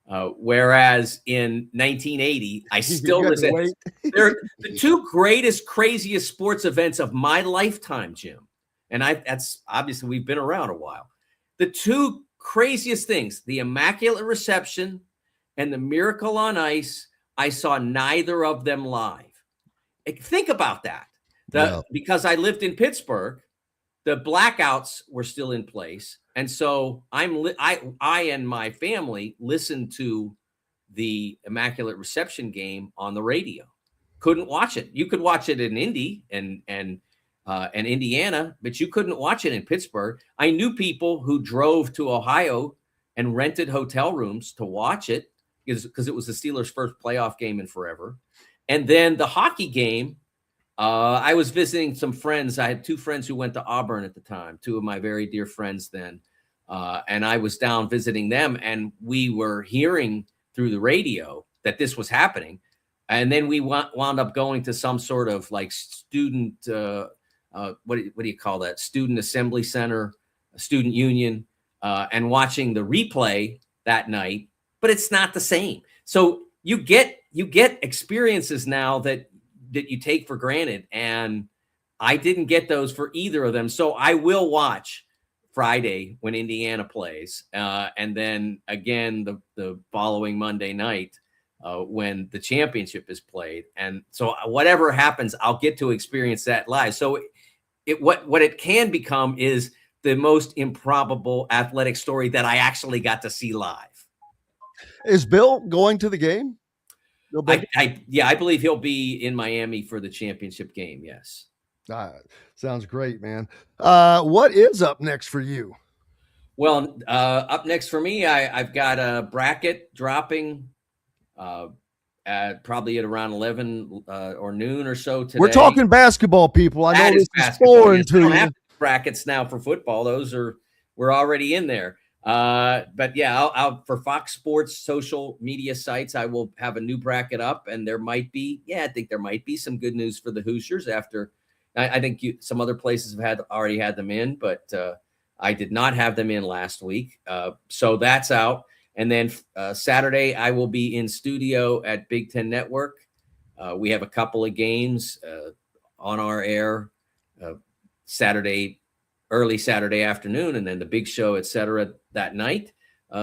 Whereas in 1980, I still resent. They're the two greatest, craziest sports events of my lifetime, Jim. And that's obviously we've been around a while. The two craziest things, the Immaculate Reception and the Miracle on Ice, I saw neither of them live. Think about that. Because I lived in Pittsburgh, the blackouts were still in place. And so I and my family listened to the Immaculate Reception game on the radio. Couldn't watch it. You could watch it in Indy and Indiana, but you couldn't watch it in Pittsburgh. I knew people who drove to Ohio and rented hotel rooms to watch it because it was the Steelers' first playoff game in forever. And then the hockey game, I was visiting some friends. I had two friends who went to Auburn at the time, two of my very dear friends then. And I was down visiting them, and we were hearing through the radio that this was happening. And then we wound up going to some sort of like student, what do you call that? Student Assembly Center, student union, and watching the replay that night. But it's not the same. So you get experiences now that you take for granted, and I didn't get those for either of them. So I will watch Friday when Indiana plays, and then again the following Monday night when the championship is played. And so whatever happens, I'll get to experience that live. So what it can become is the most improbable athletic story that I actually got to see live. Is Bill going to the game? I believe he'll be in Miami for the championship game. Yes. Sounds great, man. What is up next for you? Well, up next for me, I've got a bracket dropping probably at around 11 or noon or so today. We're talking basketball, people. I know this is foreign to you. Have brackets now for football. We're already in there. But yeah, I'll for Fox Sports social media sites, I will have a new bracket up, and I think there might be some good news for the Hoosiers after. I think some other places have already had them in, but I did not have them in last week. So that's out. And then Saturday, I will be in studio at Big Ten Network. We have a couple of games on our air early Saturday afternoon, and then the big show, et cetera, that night.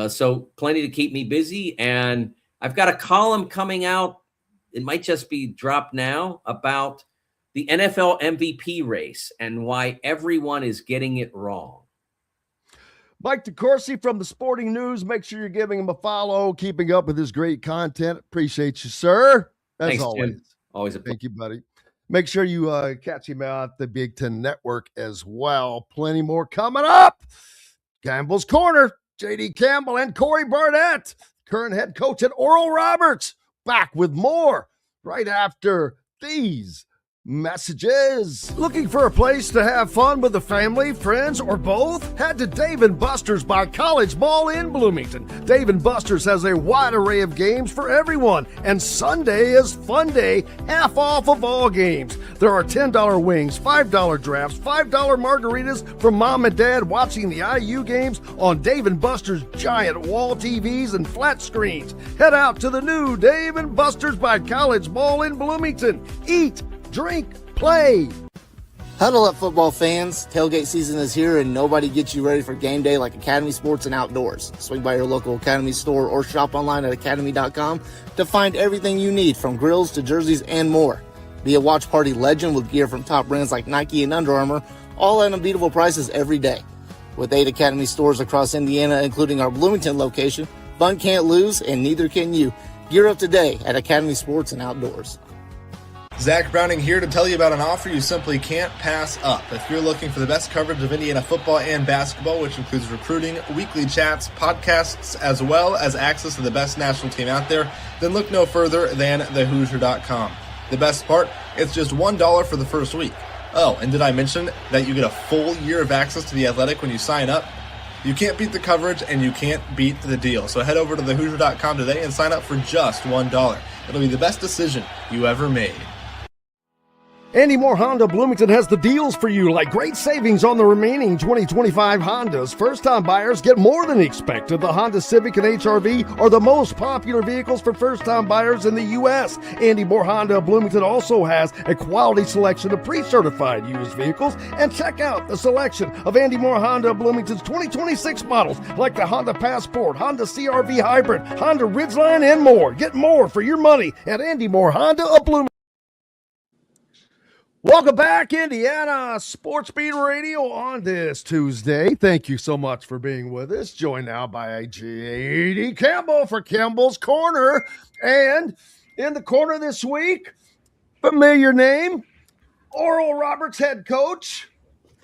So plenty to keep me busy. And I've got a column coming out. It might just be dropped now about the NFL MVP race and why everyone is getting it wrong. Mike DeCourcy from the Sporting News. Make sure you're giving him a follow, keeping up with his great content. Appreciate you, sir. As Thanks, always. Jim. Always a pleasure. Thank you, buddy. Make sure you catch him out at the Big Ten Network as well. Plenty more coming up. Campbell's Corner, J.D. Campbell and Kory Barnett, current head coach at Oral Roberts. Back with more right after these messages. Looking for a place to have fun with the family, friends, or both? Head to Dave & Buster's by College Mall in Bloomington. Dave & Buster's has a wide array of games for everyone, and Sunday is fun day, half off of all games. There are $10 wings, $5 drafts, $5 margaritas for mom and dad watching the IU games on Dave & Buster's giant wall TVs and flat screens. Head out to the new Dave & Buster's by College Mall in Bloomington. Eat, drink, play. Huddle up, football fans. Tailgate season is here, and nobody gets you ready for game day like Academy Sports and Outdoors. Swing by your local Academy store or shop online at academy.com to find everything you need, from grills to jerseys and more. Be a watch party legend with gear from top brands like Nike and Under Armour, all at unbeatable prices every day. With 8 Academy stores across Indiana, including our Bloomington location, fun can't lose, and neither can you. Gear up today at Academy Sports and Outdoors. Zach Browning here to tell you about an offer you simply can't pass up. If you're looking for the best coverage of Indiana football and basketball, which includes recruiting, weekly chats, podcasts, as well as access to the best national team out there, then look no further than thehoosier.com. The best part, it's just $1 for the first week. Oh, and did I mention that you get a full year of access to The Athletic when you sign up? You can't beat the coverage, and you can't beat the deal. So head over to thehoosier.com today and sign up for just $1. It'll be the best decision you ever made. Andy Moore Honda Bloomington has the deals for you, like great savings on the remaining 2025 Hondas. First-time buyers get more than expected. The Honda Civic and HR-V are the most popular vehicles for first-time buyers in the U.S. Andy Moore Honda Bloomington also has a quality selection of pre-certified used vehicles. And check out the selection of Andy Moore Honda Bloomington's 2026 models, like the Honda Passport, Honda CR-V Hybrid, Honda Ridgeline, and more. Get more for your money at Andy Moore Honda of Bloomington. Welcome back, Indiana Sports Beat Radio on this Tuesday. Thank you so much for being with us. Joined now by J.D. Campbell for Campbell's Corner. And in the corner this week, familiar name, Oral Roberts head coach,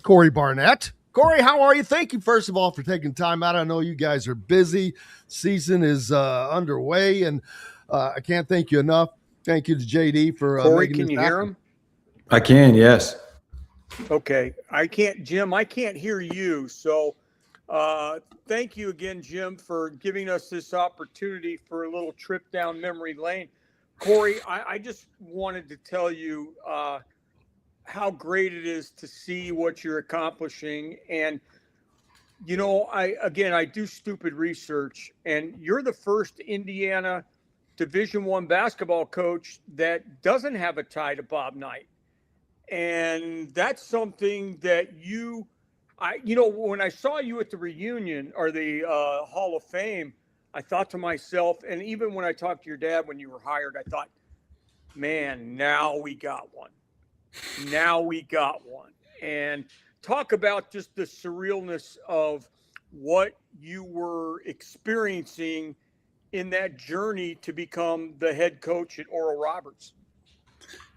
Kory Barnett. Kory, how are you? Thank you, first of all, for taking time out. I know you guys are busy. Season is underway, and I can't thank you enough. Thank you to J.D. for Kory, can you hear him? I can, yes. Okay. Jim, I can't hear you. So thank you again, Jim, for giving us this opportunity for a little trip down memory lane. Kory, I just wanted to tell you how great it is to see what you're accomplishing. And, you know, I do stupid research, and you're the first Indiana Division I basketball coach that doesn't have a tie to Bob Knight. And that's something that when I saw you at the reunion or the Hall of Fame, I thought to myself, and even when I talked to your dad when you were hired, I thought, man, now we got one. Now we got one. And talk about just the surrealness of what you were experiencing in that journey to become the head coach at Oral Roberts.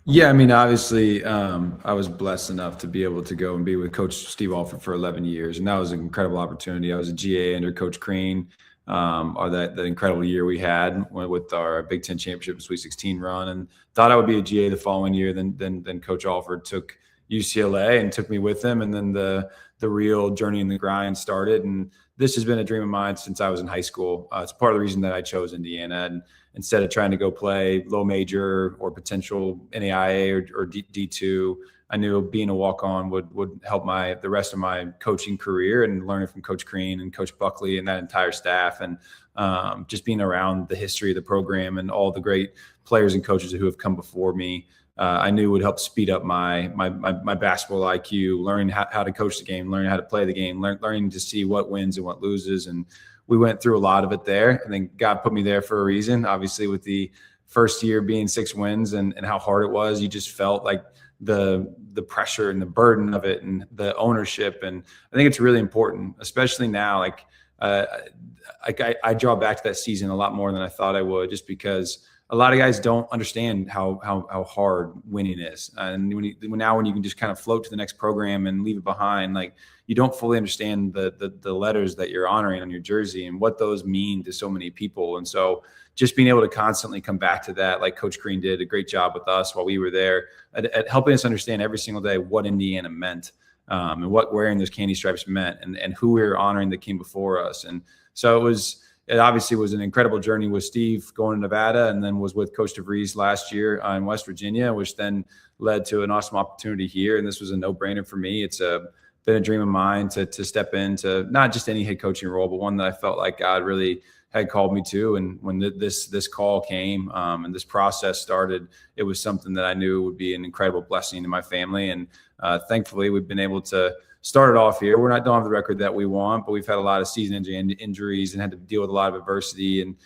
Yeah, I mean, obviously, I was blessed enough to be able to go and be with Coach Steve Alford for 11 years, and that was an incredible opportunity. I was a GA under Coach Crean, or that incredible year we had with our Big Ten Championship Sweet 16 run, and thought I would be a GA the following year. Then Coach Alford took UCLA and took me with him, and then the real journey and the grind started. And this has been a dream of mine since I was in high school. It's part of the reason that I chose Indiana. And instead of trying to go play low major or potential NAIA or D2, I knew being a walk-on would help the rest of my coaching career, and learning from Coach Crean and Coach Buckley and that entire staff, and just being around the history of the program and all the great players and coaches who have come before me. I knew would help speed up my basketball IQ, learning how to coach the game, learning how to play the game, learning to see what wins and what loses. And we went through a lot of it there. And then God put me there for a reason. Obviously, with the first year being 6 wins and how hard it was, you just felt like the pressure and the burden of it and the ownership. And I think it's really important, especially now. I draw back to that season a lot more than I thought I would, just because a lot of guys don't understand how hard winning is. And when you can just kind of float to the next program and leave it behind, like, you don't fully understand the letters that you're honoring on your jersey and what those mean to so many people. And so just being able to constantly come back to that, like Coach Crean did a great job with us while we were there at helping us understand every single day what Indiana meant, and what wearing those candy stripes meant, and who we were honoring that came before us. And so it obviously was an incredible journey with Steve going to Nevada, and then was with Coach DeVries last year in West Virginia, which then led to an awesome opportunity here. And this was a no-brainer for me. It's been a dream of mine to step into not just any head coaching role, but one that I felt like God really had called me to. And when this call came and this process started, it was something that I knew would be an incredible blessing to my family. And thankfully, we've been able to start it off here. Don't have the record that we want, but we've had a lot of season injuries and had to deal with a lot of adversity. And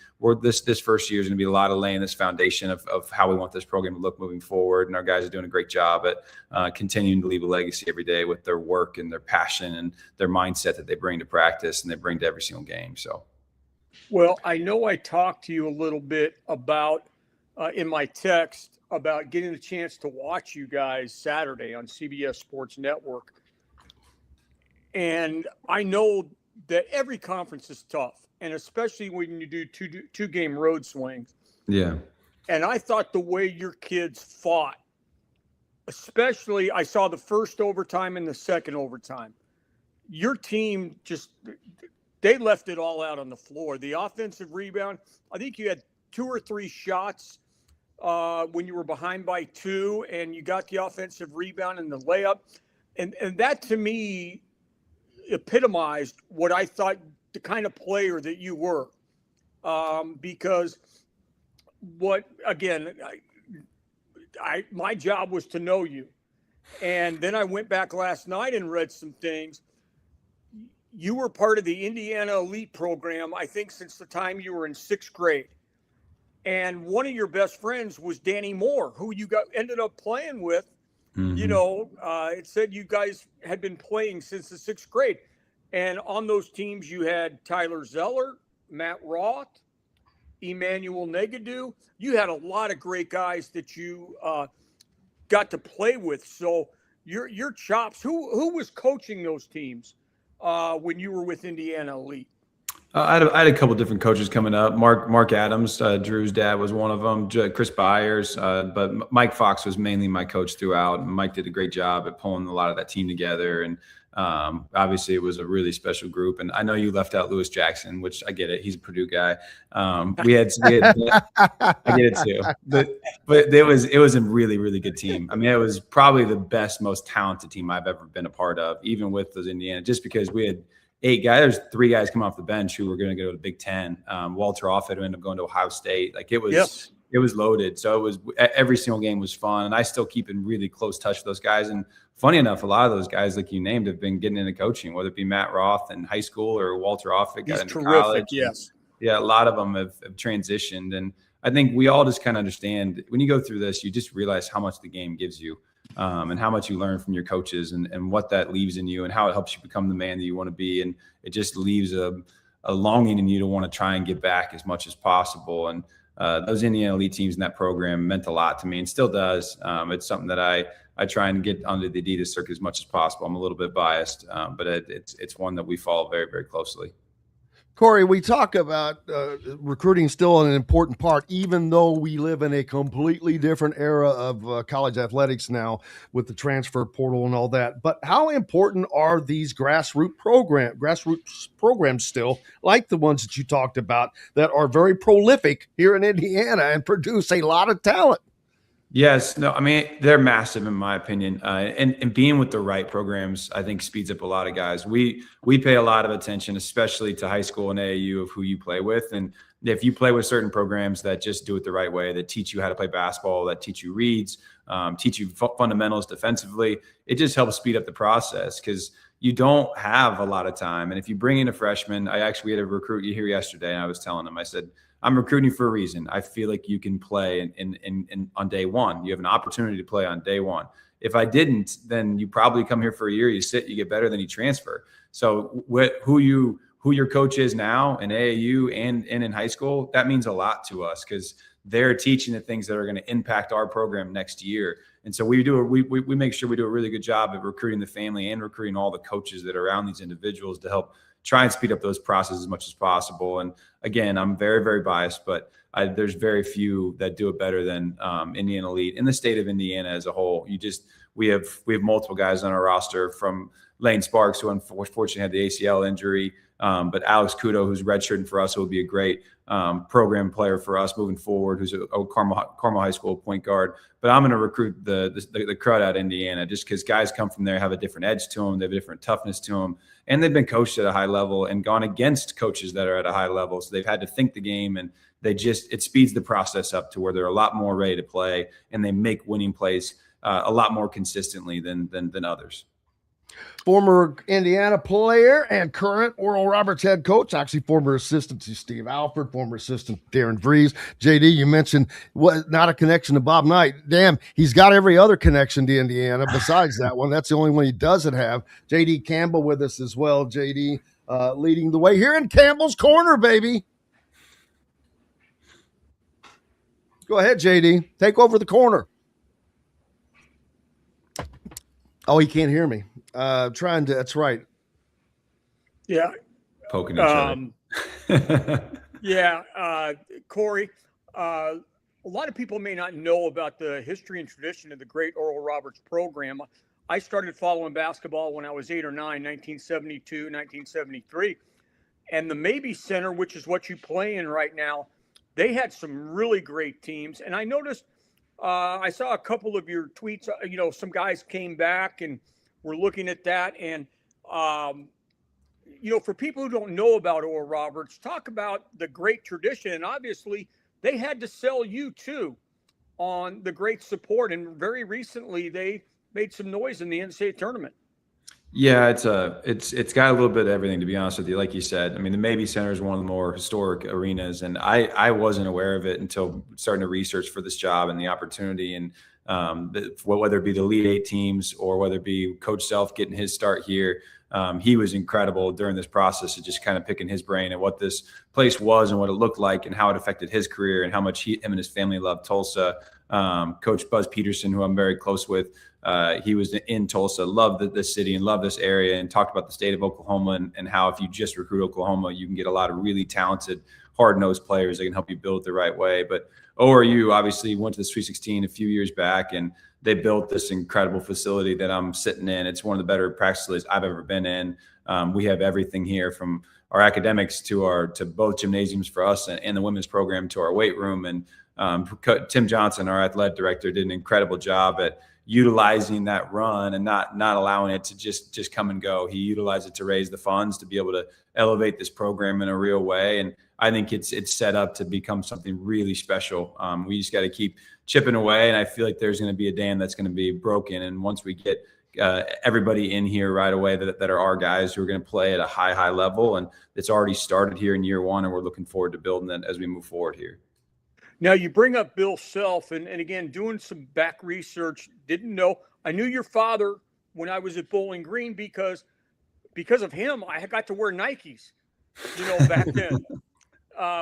this first year is going to be a lot of laying this foundation of how we want this program to look moving forward. And our guys are doing a great job at continuing to leave a legacy every day with their work and their passion and their mindset that they bring to practice and they bring to every single game. So, well, I know I talked to you a little bit about in my text about getting the chance to watch you guys Saturday on CBS Sports Network. And I know that every conference is tough, and especially when you do two game road swings. Yeah. And I thought the way your kids fought, especially I saw the first overtime and the second overtime, your team they left it all out on the floor. The offensive rebound, I think you had 2 or 3 shots when you were behind by 2, and you got the offensive rebound and the layup. And that to me epitomized what I thought the kind of player that you were, because my job was to know you, and then I went back last night and read some things. You were part of the Indiana Elite program, I think, since the time you were in 6th grade, and one of your best friends was Danny Moore, who you ended up playing with. It said you guys had been playing since the 6th grade. And on those teams, you had Tyler Zeller, Matt Roth, Emmanuel Negadu. You had a lot of great guys that you got to play with. So your chops, who was coaching those teams when you were with Indiana Elite? I had a couple different coaches coming up. Mark Adams, Drew's dad, was one of them. Chris Byers, but Mike Fox was mainly my coach throughout. Mike did a great job at pulling a lot of that team together, and obviously it was a really special group. And I know you left out Lewis Jackson, which I get it. He's a Purdue guy. We had I get it too. But it was a really, really good team. I mean, it was probably the best, most talented team I've ever been a part of, even with those Indiana, just because we had 8 guys. There's 3 guys come off the bench who were going to go to the Big Ten. Walter Offit ended up going to Ohio State. Like it was loaded. So it was, every single game was fun. And I still keep in really close touch with those guys. And funny enough, a lot of those guys, like you named, have been getting into coaching, whether it be Matt Roth in high school or Walter Offit got into college. Yes. Yeah. A lot of them have transitioned. And I think we all just kind of understand when you go through this, you just realize how much the game gives you. And how much you learn from your coaches and what that leaves in you and how it helps you become the man that you want to be. And it just leaves a longing in you to want to try and get back as much as possible. And those Indiana Elite teams in that program meant a lot to me and still does. It's something that I try and get under the Adidas circuit as much as possible. I'm a little bit biased, but it's one that we follow very, very closely. Kory, we talk about recruiting still an important part, even though we live in a completely different era of college athletics now with the transfer portal and all that. But how important are these grassroots programs still, like the ones that you talked about, that are very prolific here in Indiana and produce a lot of talent? Yes. No, I mean, they're massive in my opinion. And being with the right programs, I think speeds up a lot of guys. We pay a lot of attention, especially to high school and AAU, of who you play with. And if you play with certain programs that just do it the right way, that teach you how to play basketball, that teach you reads, teach you fundamentals defensively, it just helps speed up the process because you don't have a lot of time. And if you bring in a freshman, we had a recruit here yesterday, and I was telling him, I said, I'm recruiting you for a reason. I feel like you can play in on day one. You have an opportunity to play on day one. If I didn't, then you probably come here for a year, you sit, you get better, then you transfer. So who your coach is now in AAU and in high school, that means a lot to us because they're teaching the things that are going to impact our program next year. And so we make sure we do a really good job of recruiting the family and recruiting all the coaches that are around these individuals to help try and speed up those processes as much as possible. And again, I'm very, very biased, but there's very few that do it better than Indiana Elite in the state of Indiana as a whole. We have multiple guys on our roster, from Lane Sparks, who unfortunately had the ACL injury, But Alex Kudo, who's redshirting for us, will be a great program player for us moving forward, who's a Carmel High School point guard. But I'm going to recruit the crud out of Indiana just because guys come from there, have a different edge to them. They have a different toughness to them. And they've been coached at a high level and gone against coaches that are at a high level. So they've had to think the game, and it speeds the process up to where they're a lot more ready to play, and they make winning plays a lot more consistently than others. Former Indiana player and current Oral Roberts head coach, actually former assistant to Steve Alford, former assistant to Darren Vries. JD, you mentioned not a connection to Bob Knight. Damn, he's got every other connection to Indiana besides that one. That's the only one he doesn't have. JD Campbell with us as well. JD leading the way here in Campbell's Corner, baby. Go ahead, JD. Take over the corner. Oh, he can't hear me. That's right. Yeah. Poking each other. Yeah. Kory, a lot of people may not know about the history and tradition of the great Oral Roberts program. I started following basketball when I was 8 or 9, 1972, 1973. And the Mabee Center, which is what you play in right now, they had some really great teams. And I noticed, I saw a couple of your tweets, some guys came back and we're looking at that. And, for people who don't know about Oral Roberts, talk about the great tradition. And obviously they had to sell you too on the great support. And very recently they made some noise in the NCAA tournament. Yeah, it's got a little bit of everything, to be honest with you. Like you said, I mean, the Mabee Center is one of the more historic arenas, and I wasn't aware of it until starting to research for this job and the opportunity. And whether it be the Elite Eight teams or whether it be Coach Self getting his start here, he was incredible during this process of just kind of picking his brain and what this place was and what it looked like and how it affected his career and how much him and his family loved Tulsa. Coach Buzz Peterson, who I'm very close with, he was in Tulsa, loved the city and loved this area, and talked about the state of Oklahoma and how if you just recruit Oklahoma, you can get a lot of really talented, hard-nosed players that can help you build it the right way. But ORU obviously went to the Sweet 16 a few years back, and they built this incredible facility that I'm sitting in. It's one of the better practice facilities I've ever been in. We have everything here from our academics to both gymnasiums for us and the women's program to our weight room. And Tim Johnson, our athletic director, did an incredible job at utilizing that run and not allowing it to just come and go. He utilized it to raise the funds to be able to elevate this program in a real way. And I think it's set up to become something really special. We just got to keep chipping away. And I feel like there's going to be a dam that's going to be broken. And once we get everybody in here right away that are our guys who are going to play at a high level, and it's already started here in year one, and we're looking forward to building that as we move forward here. Now, you bring up Bill Self, and again, doing some back research, didn't know. I knew your father when I was at Bowling Green because of him, I got to wear Nikes, back then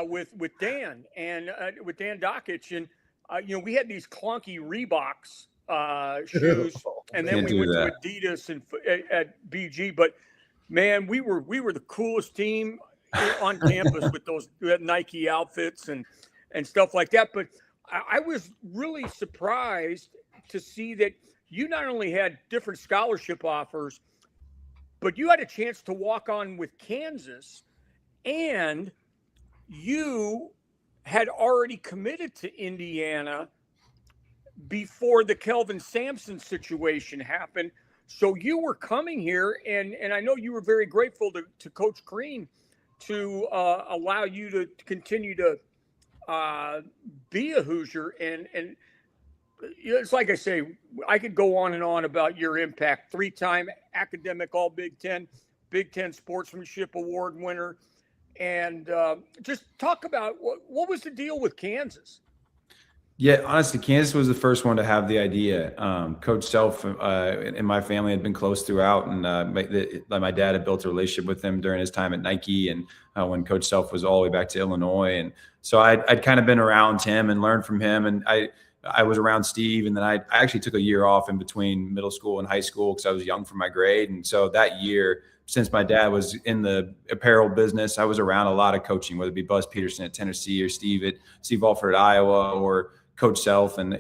with Dan and with Dan Dockich. And, we had these clunky Reeboks shoes, and then we went to Adidas and at BG. But, man, we were the coolest team on campus with those Nike outfits and stuff like that. But I was really surprised to see that you not only had different scholarship offers, but you had a chance to walk on with Kansas, and you had already committed to Indiana before the Kelvin Sampson situation happened. So you were coming here, and I know you were very grateful to Coach Green to allow you to continue to be a Hoosier. And it's like I say, I could go on and on about your impact. 3-time academic All Big Ten Sportsmanship Award winner. And just talk about what was the deal with Kansas? Yeah, honestly, Kansas was the first one to have the idea. Coach Self and my family had been close throughout, and my dad had built a relationship with him during his time at Nike, and when Coach Self was all the way back to Illinois. And so I'd kind of been around him and learned from him, and I was around Steve, and then I actually took a year off in between middle school and high school because I was young for my grade. And so that year, since my dad was in the apparel business, I was around a lot of coaching, whether it be Buzz Peterson at Tennessee or Steve Alford at Iowa or Coach Self. And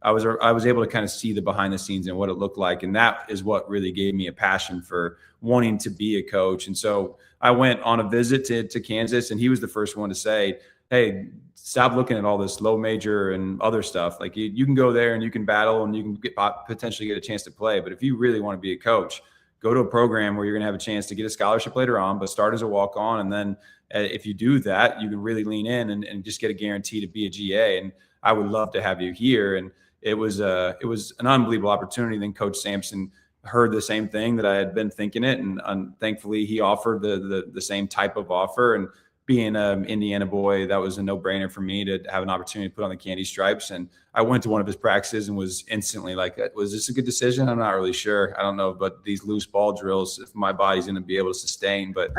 I was able to kind of see the behind the scenes and what it looked like. And that is what really gave me a passion for wanting to be a coach. And so I went on a visit to Kansas, and he was the first one to say, hey, stop looking at all this low major and other stuff. Like you can go there and you can battle and you can potentially get a chance to play. But if you really want to be a coach, go to a program where you're going to have a chance to get a scholarship later on, but start as a walk-on. And then if you do that, you can really lean in and just get a guarantee to be a GA. And I would love to have you here. And it was an unbelievable opportunity. Then Coach Sampson heard the same thing that I had been thinking it. And thankfully he offered the same type of offer. And being an Indiana boy, that was a no-brainer for me to have an opportunity to put on the candy stripes. And I went to one of his practices and was instantly like, was this a good decision? I'm not really sure. I don't know, but these loose ball drills, if my body's going to be able to sustain. But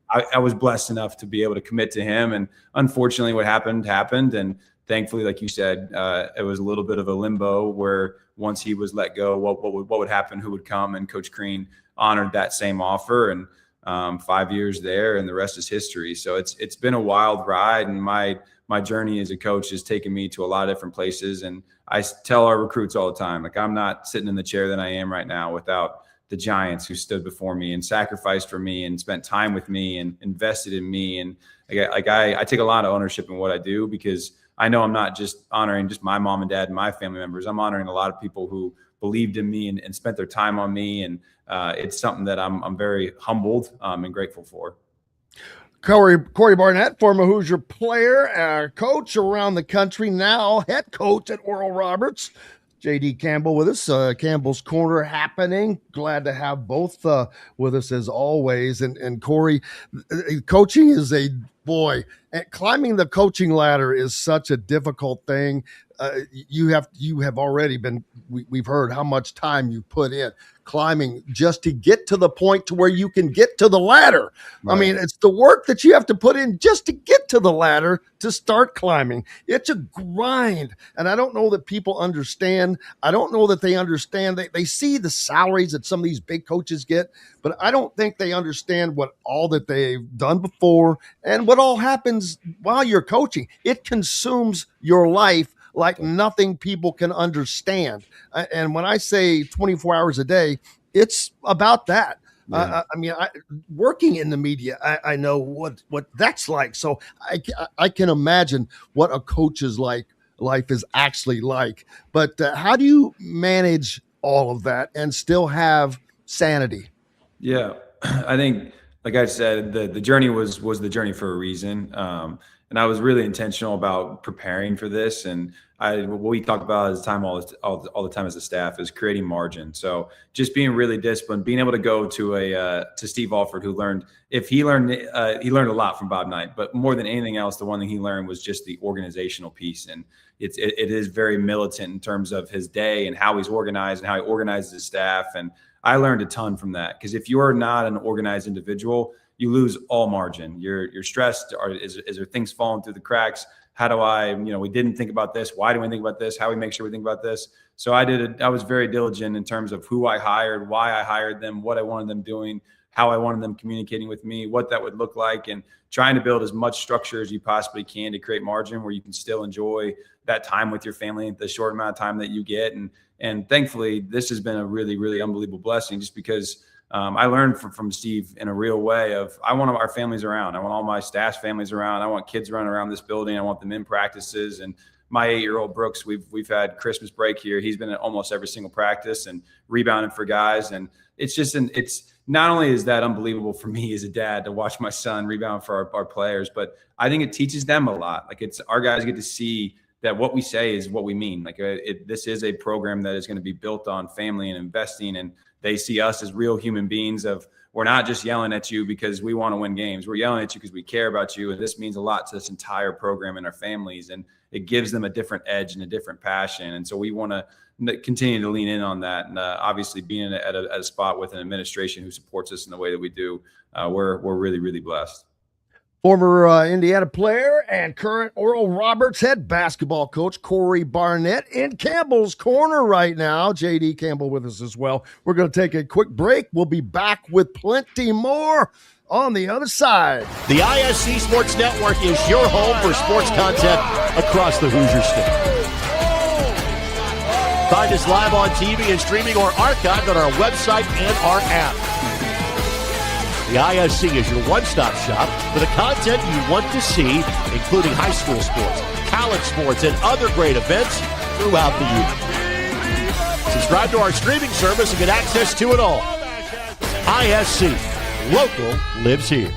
I was blessed enough to be able to commit to him. And unfortunately, what happened. And thankfully, like you said, it was a little bit of a limbo where once he was let go, what would happen, who would come, and Coach Crean honored that same offer. And 5 years there, and the rest is history. So it's been a wild ride, and my journey as a coach has taken me to a lot of different places. And I tell our recruits all the time, like, I'm not sitting in the chair that I am right now without the giants who stood before me and sacrificed for me and spent time with me and invested in me. And I take a lot of ownership in what I do, because I know I'm not just honoring just my mom and dad and my family members. I'm honoring a lot of people who believed in me and spent their time on me. And it's something that I'm very humbled and grateful for. Kory Barnett, former Hoosier player, coach around the country, now head coach at Oral Roberts. JD Campbell with us, Campbell's Corner happening. Glad to have both with us as always. And Kory, coaching is climbing the coaching ladder is such a difficult thing. You have already been, we've heard how much time you put in climbing just to get to the point to where you can get to the ladder. Right. I mean, it's the work that you have to put in just to get to the ladder to start climbing. It's a grind. And I don't know that people understand. I don't know that they understand. They see the salaries that some of these big coaches get, but I don't think they understand what all that they've done before and what all happens while you're coaching. It consumes your life like nothing people can understand. And when I say 24 hours a day, it's about that. Yeah. Working in the media, I know what that's like. So I can imagine what a coach's life is actually like. But how do you manage all of that and still have sanity? Yeah, I think, like I said, the journey was the journey for a reason. And I was really intentional about preparing for this. And what we talk about all the time as a staff is creating margin. So just being really disciplined, being able to go to Steve Alford, who he learned a lot from Bob Knight, but more than anything else, the one thing he learned was just the organizational piece. And it is very militant in terms of his day and how he's organized and how he organizes his staff. And I learned a ton from that, because if you're not an organized individual, you lose all margin. You're stressed. Is there things falling through the cracks? How do we didn't think about this. Why do we think about this? How do we make sure we think about this? So I was very diligent in terms of who I hired, why I hired them, what I wanted them doing, how I wanted them communicating with me, what that would look like, and trying to build as much structure as you possibly can to create margin where you can still enjoy that time with your family, the short amount of time that you get. And thankfully, this has been a really, really unbelievable blessing, just because I learned from Steve in a real way of, I want our families around. I want all my staff's families around. I want kids running around this building. I want them in practices. And my 8-year-old Brooks, we've had Christmas break here. He's been at almost every single practice and rebounding for guys. And it's not only is that unbelievable for me as a dad to watch my son rebound for our players, but I think it teaches them a lot. Like, it's our guys get to see that what we say is what we mean. Like, this is a program that is going to be built on family and investing, and they see us as real human beings of, we're not just yelling at you because we want to win games. We're yelling at you because we care about you. And this means a lot to this entire program and our families. And it gives them a different edge and a different passion. And so we want to continue to lean in on that. And obviously being at a spot with an administration who supports us in the way that we do, we're really, really blessed. Former Indiana player and current Oral Roberts head basketball coach Kory Barnett in Campbell's Corner right now. JD Campbell with us as well. We're going to take a quick break. We'll be back with plenty more on the other side. The ISC Sports Network is your home for sports content across the Hoosier State. Find us live on TV and streaming or archived on our website and our app. The ISC is your one-stop shop for the content you want to see, including high school sports, college sports, and other great events throughout the year. Subscribe to our streaming service and get access to it all. ISC. Local lives here.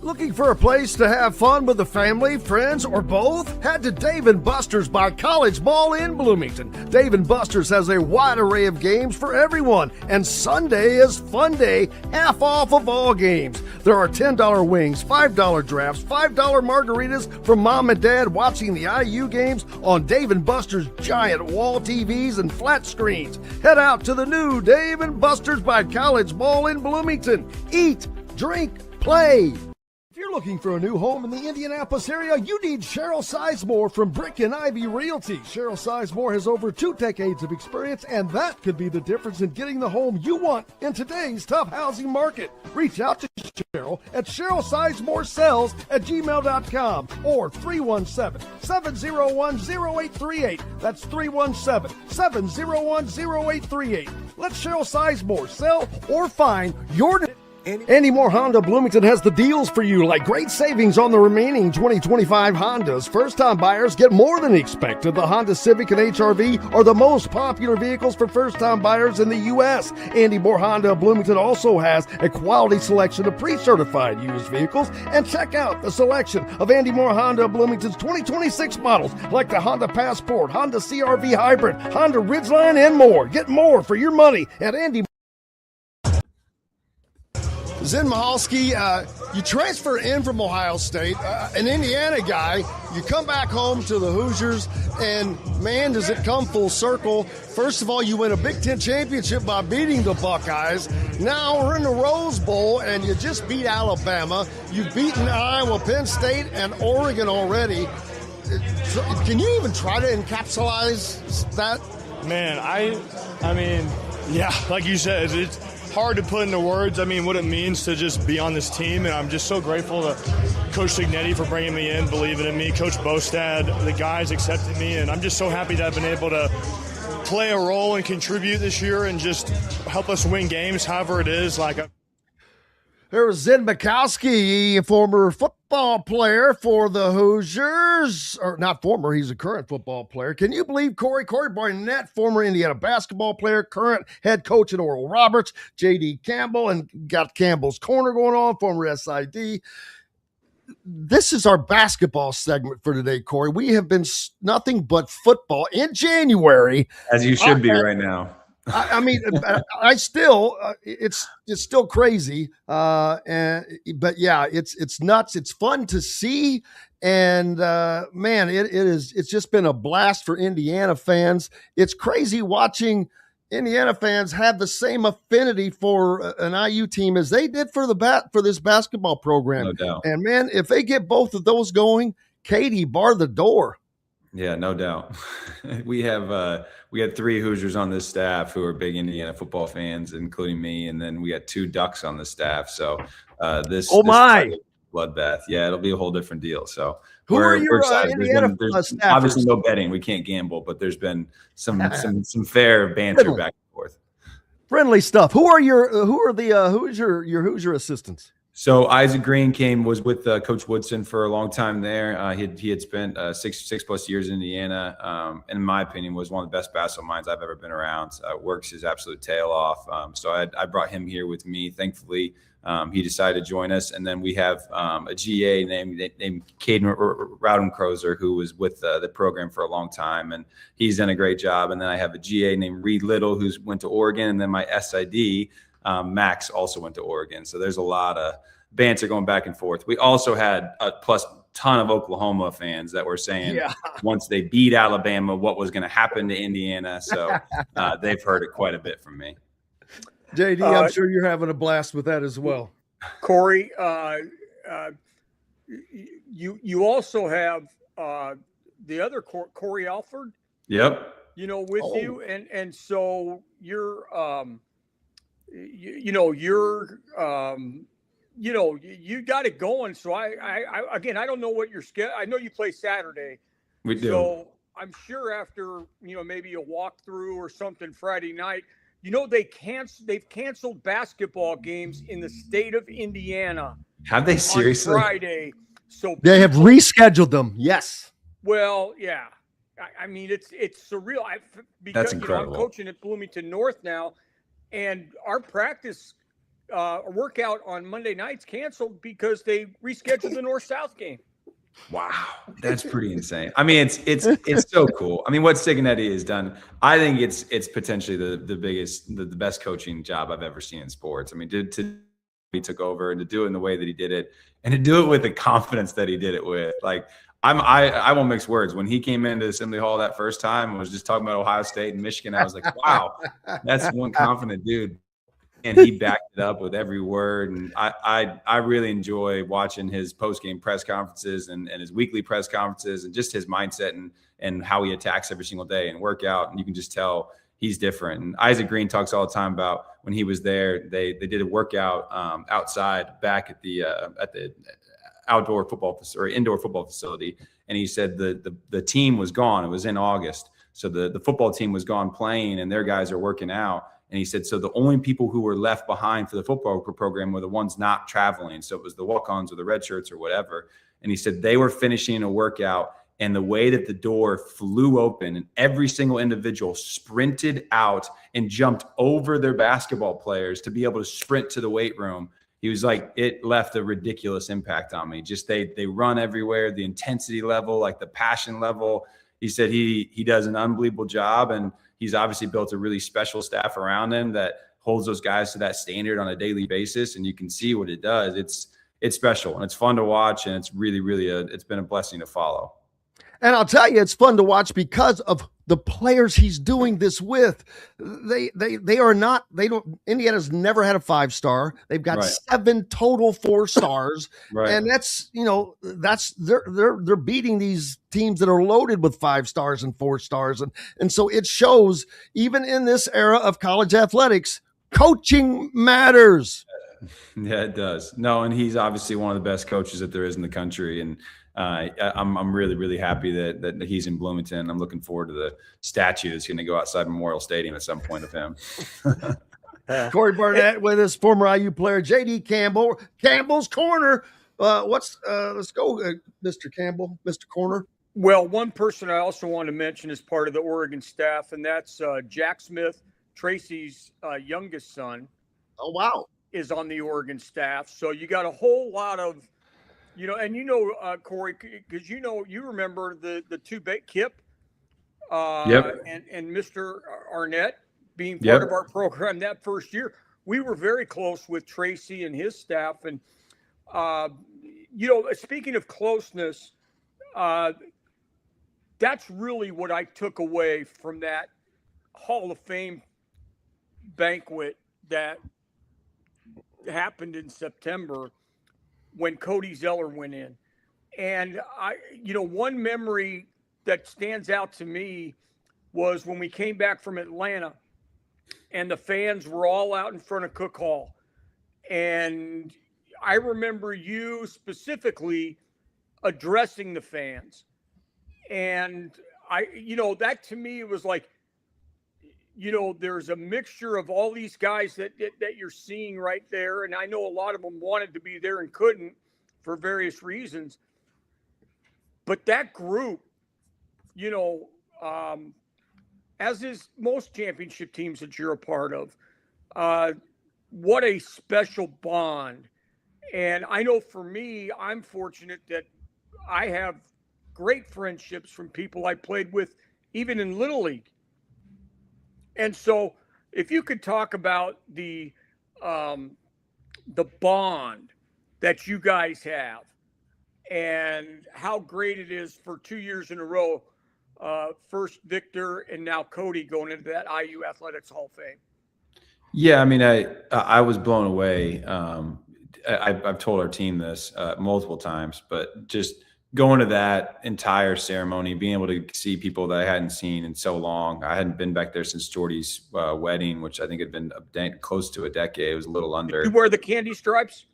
Looking for a place to have fun with the family, friends, or both? Head to Dave & Buster's by College Mall in Bloomington. Dave & Buster's has a wide array of games for everyone, and Sunday is Fun Day, half off of all games. There are $10 wings, $5 drafts, $5 margaritas for mom and dad watching the IU games on Dave & Buster's giant wall TVs and flat screens. Head out to the new Dave & Buster's by College Mall in Bloomington. Eat, drink, play. If you're looking for a new home in the Indianapolis area, you need Cheryl Sizemore from Brick and Ivy Realty. Cheryl Sizemore has over 2 decades of experience, and that could be the difference in getting the home you want in today's tough housing market. Reach out to Cheryl at CherylSizemore@gmail.com or 317-701-0838. That's 317-701-0838. Let Cheryl Sizemore sell or find your... Andy Moore Honda Bloomington has the deals for you, like great savings on the remaining 2025 Hondas. First-time buyers get more than expected. The Honda Civic and HR-V are the most popular vehicles for first-time buyers in the U.S. Andy Moore Honda Bloomington also has a quality selection of pre-certified used vehicles. And check out the selection of Andy Moore Honda Bloomington's 2026 models, like the Honda Passport, Honda CR-V Hybrid, Honda Ridgeline, and more. Get more for your money at Andy. Zen Mahalski, you transfer in from Ohio State, an Indiana guy. You come back home to the Hoosiers, and man, does it come full circle. First of all, you win a Big Ten championship by beating the Buckeyes. Now we're in the Rose Bowl, and you just beat Alabama. You've beaten Iowa, Penn State, and Oregon already. Can you even try to encapsulize that? Man, I mean, yeah, like you said, it's hard to put into words, what it means to just be on this team, and I'm just so grateful to Coach Signetti for bringing me in, believing in me, Coach Bostad, the guys accepted me, and I'm just so happy that I've been able to play a role and contribute this year and just help us win games, however it is. There's Zen Mikowski, former football player for the Hoosiers. Or not former, he's a current football player. Can you believe Kory Barnett, former Indiana basketball player, current head coach at Oral Roberts, J.D. Campbell, and got Campbell's Corner going on, former SID. This is our basketball segment for today, Kory. We have been nothing but football in January. As you should be right now. I still, it's still crazy. But yeah, it's nuts. It's fun to see. And man, it's just been a blast for Indiana fans. It's crazy watching Indiana fans have the same affinity for an IU team as they did for this basketball program. No doubt. And man, if they get both of those going, Katie, bar the door. Yeah, no doubt. We had 3 Hoosiers on this staff who are big Indiana football fans, including me, and then we got 2 Ducks on the staff. So this bloodbath. Yeah, it'll be a whole different deal. So we're excited. Indiana there's obviously no betting. We can't gamble, but there's been some fair banter back and forth. Friendly stuff. Who are your Hoosier assistants? So Isaac Green was with Coach Woodson for a long time there. He had spent 6+ years in Indiana, and in my opinion, was one of the best basketball minds I've ever been around. Works his absolute tail off. So I brought him here with me. Thankfully, he decided to join us, and then we have a GA named Caden Raudenkroser, who was with the program for a long time, and he's done a great job. And then I have a GA named Reed Little, who's went to Oregon, and then my SID. Max also went to Oregon. So there's a lot of banter going back and forth. We also had a ton of Oklahoma fans that were saying once they beat Alabama, what was going to happen to Indiana. So they've heard it quite a bit from me. JD, I'm sure you're having a blast with that as well. Kory, you also have the other Corey Alford. Yep. With you. And so you're you got it going. So I don't know what your schedule. I know you play Saturday. We do. So I'm sure after, maybe a walkthrough or something Friday night, they've canceled basketball games in the state of Indiana. Have they seriously? On Friday. So they have rescheduled them. Yes. Well, yeah. I mean, it's surreal. Because that's incredible. I'm coaching at Bloomington North now, and our practice workout on Monday night's canceled because they rescheduled the North-South game. Wow, that's pretty insane. I mean, it's so cool. I mean, what Signetti has done, I think it's potentially the biggest, the best coaching job I've ever seen in sports. I mean, he took over and to do it in the way that he did it, and to do it with the confidence that he did it with. Like, I won't mix words. When he came into Assembly Hall that first time and was just talking about Ohio State and Michigan, I was like, wow, that's one confident dude. And he backed it up with every word. And I really enjoy watching his post-game press conferences and his weekly press conferences and just his mindset and how he attacks every single day and workout. And you can just tell he's different. And Isaac Green talks all the time about when he was there, they did a workout outside back at the outdoor football or indoor football facility. And he said the team was gone. It was in August. So the football team was gone playing and their guys are working out. And he said, so the only people who were left behind for the football program were the ones not traveling. So it was the walk-ons or the red shirts or whatever. And he said they were finishing a workout, and the way that the door flew open and every single individual sprinted out and jumped over their basketball players to be able to sprint to the weight room. He was like, it left a ridiculous impact on me. Just they run everywhere, the intensity level, like the passion level. He said he does an unbelievable job, and he's obviously built a really special staff around him that holds those guys to that standard on a daily basis. And you can see what it does. It's special and it's fun to watch. And it's really, really it's been a blessing to follow. And I'll tell you, it's fun to watch because of the players he's doing this with. Indiana's never had a 5-star. They've got 7 total 4-stars. And they're beating these teams that are loaded with 5 stars and 4 stars. And so it shows, even in this era of college athletics, coaching matters. Yeah, it does. No, and he's obviously one of the best coaches that there is in the country. And I'm really, really happy that he's in Bloomington. I'm looking forward to the statue that's going to go outside Memorial Stadium at some point of him. Kory Barnett with us, former IU player, J.D. Campbell, Campbell's Corner. Let's go, Mr. Campbell, Mr. Corner. Well, one person I also want to mention is part of the Oregon staff, and that's Jack Smith, Tracy's youngest son. Oh, wow. Is on the Oregon staff. So you got a whole lot of, Kory, because you remember the two Kip and Mr. Arnett being part of our program that first year. We were very close with Tracy and his staff. And, speaking of closeness, that's really what I took away from that Hall of Fame banquet that happened in September when Cody Zeller went in. And one memory that stands out to me was when we came back from Atlanta and the fans were all out in front of Cook Hall. And I remember you specifically addressing the fans. And that to me was like, there's a mixture of all these guys that you're seeing right there. And I know a lot of them wanted to be there and couldn't for various reasons. But that group, as is most championship teams that you're a part of, what a special bond. And I know for me, I'm fortunate that I have great friendships from people I played with, even in Little League. And so if you could talk about the bond that you guys have and how great it is for 2 years in a row, first Victor and now Cody going into that IU Athletics Hall of Fame. Yeah, I mean, I was blown away. I've told our team this multiple times, but just going to that entire ceremony, being able to see people that I hadn't seen in so long. I hadn't been back there since Jordy's wedding, which I think had been close to a decade. It was a little under. Did you wear the candy stripes?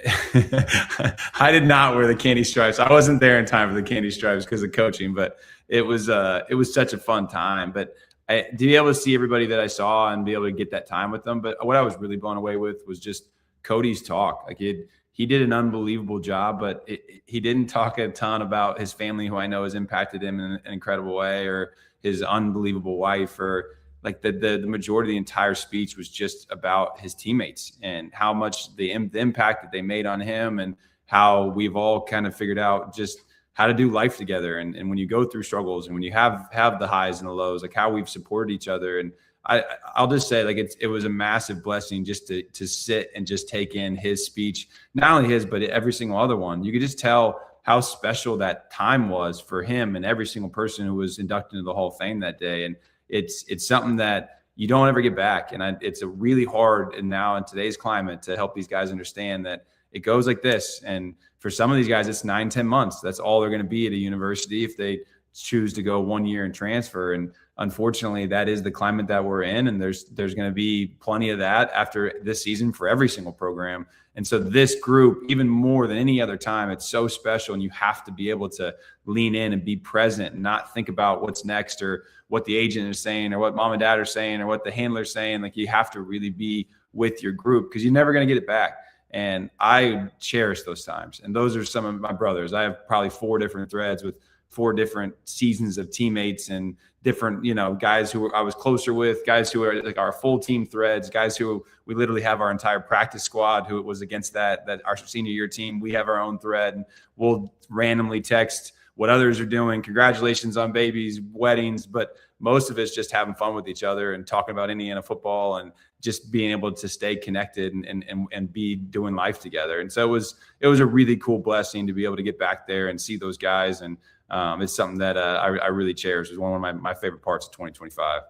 I did not wear the candy stripes. I wasn't there in time for the candy stripes because of coaching, but it was such a fun time. But to be able to see everybody that I saw and be able to get that time with them. But what I was really blown away with was just Cody's talk. Like he did an unbelievable job, but he didn't talk a ton about his family, who I know has impacted him in an incredible way, or his unbelievable wife, or like the majority of the entire speech was just about his teammates and how much the impact that they made on him, and how we've all kind of figured out just how to do life together. And when you go through struggles and when you have the highs and the lows, like how we've supported each other. And I'll just say, like, it was a massive blessing just to sit and just take in his speech, not only his, but every single other one. You could just tell how special that time was for him and every single person who was inducted into the Hall of Fame that day. And it's something that you don't ever get back. And it's a really hard, and now in today's climate, to help these guys understand that it goes like this. And for some of these guys, it's 9-10 months. That's all they're going to be at a university if they choose to go 1 year and transfer. And unfortunately, that is the climate that we're in. And there's going to be plenty of that after this season for every single program. And so this group, even more than any other time, it's so special. And you have to be able to lean in and be present and not think about what's next, or what the agent is saying, or what mom and dad are saying, or what the handler's saying. Like, you have to really be with your group, because you're never going to get it back. And I cherish those times. And those are some of my brothers. I have probably 4 different threads with 4 different seasons of teammates, and different, guys who I was closer with, guys who are like our full team threads, guys who we literally have our entire practice squad who it was against that our senior year team. We have our own thread, and we'll randomly text what others are doing. Congratulations on babies, weddings. But most of it's just having fun with each other and talking about Indiana football, and just being able to stay connected and be doing life together. And so it was a really cool blessing to be able to get back there and see those guys. And it's something that I really cherish. It was one of my favorite parts of 2025.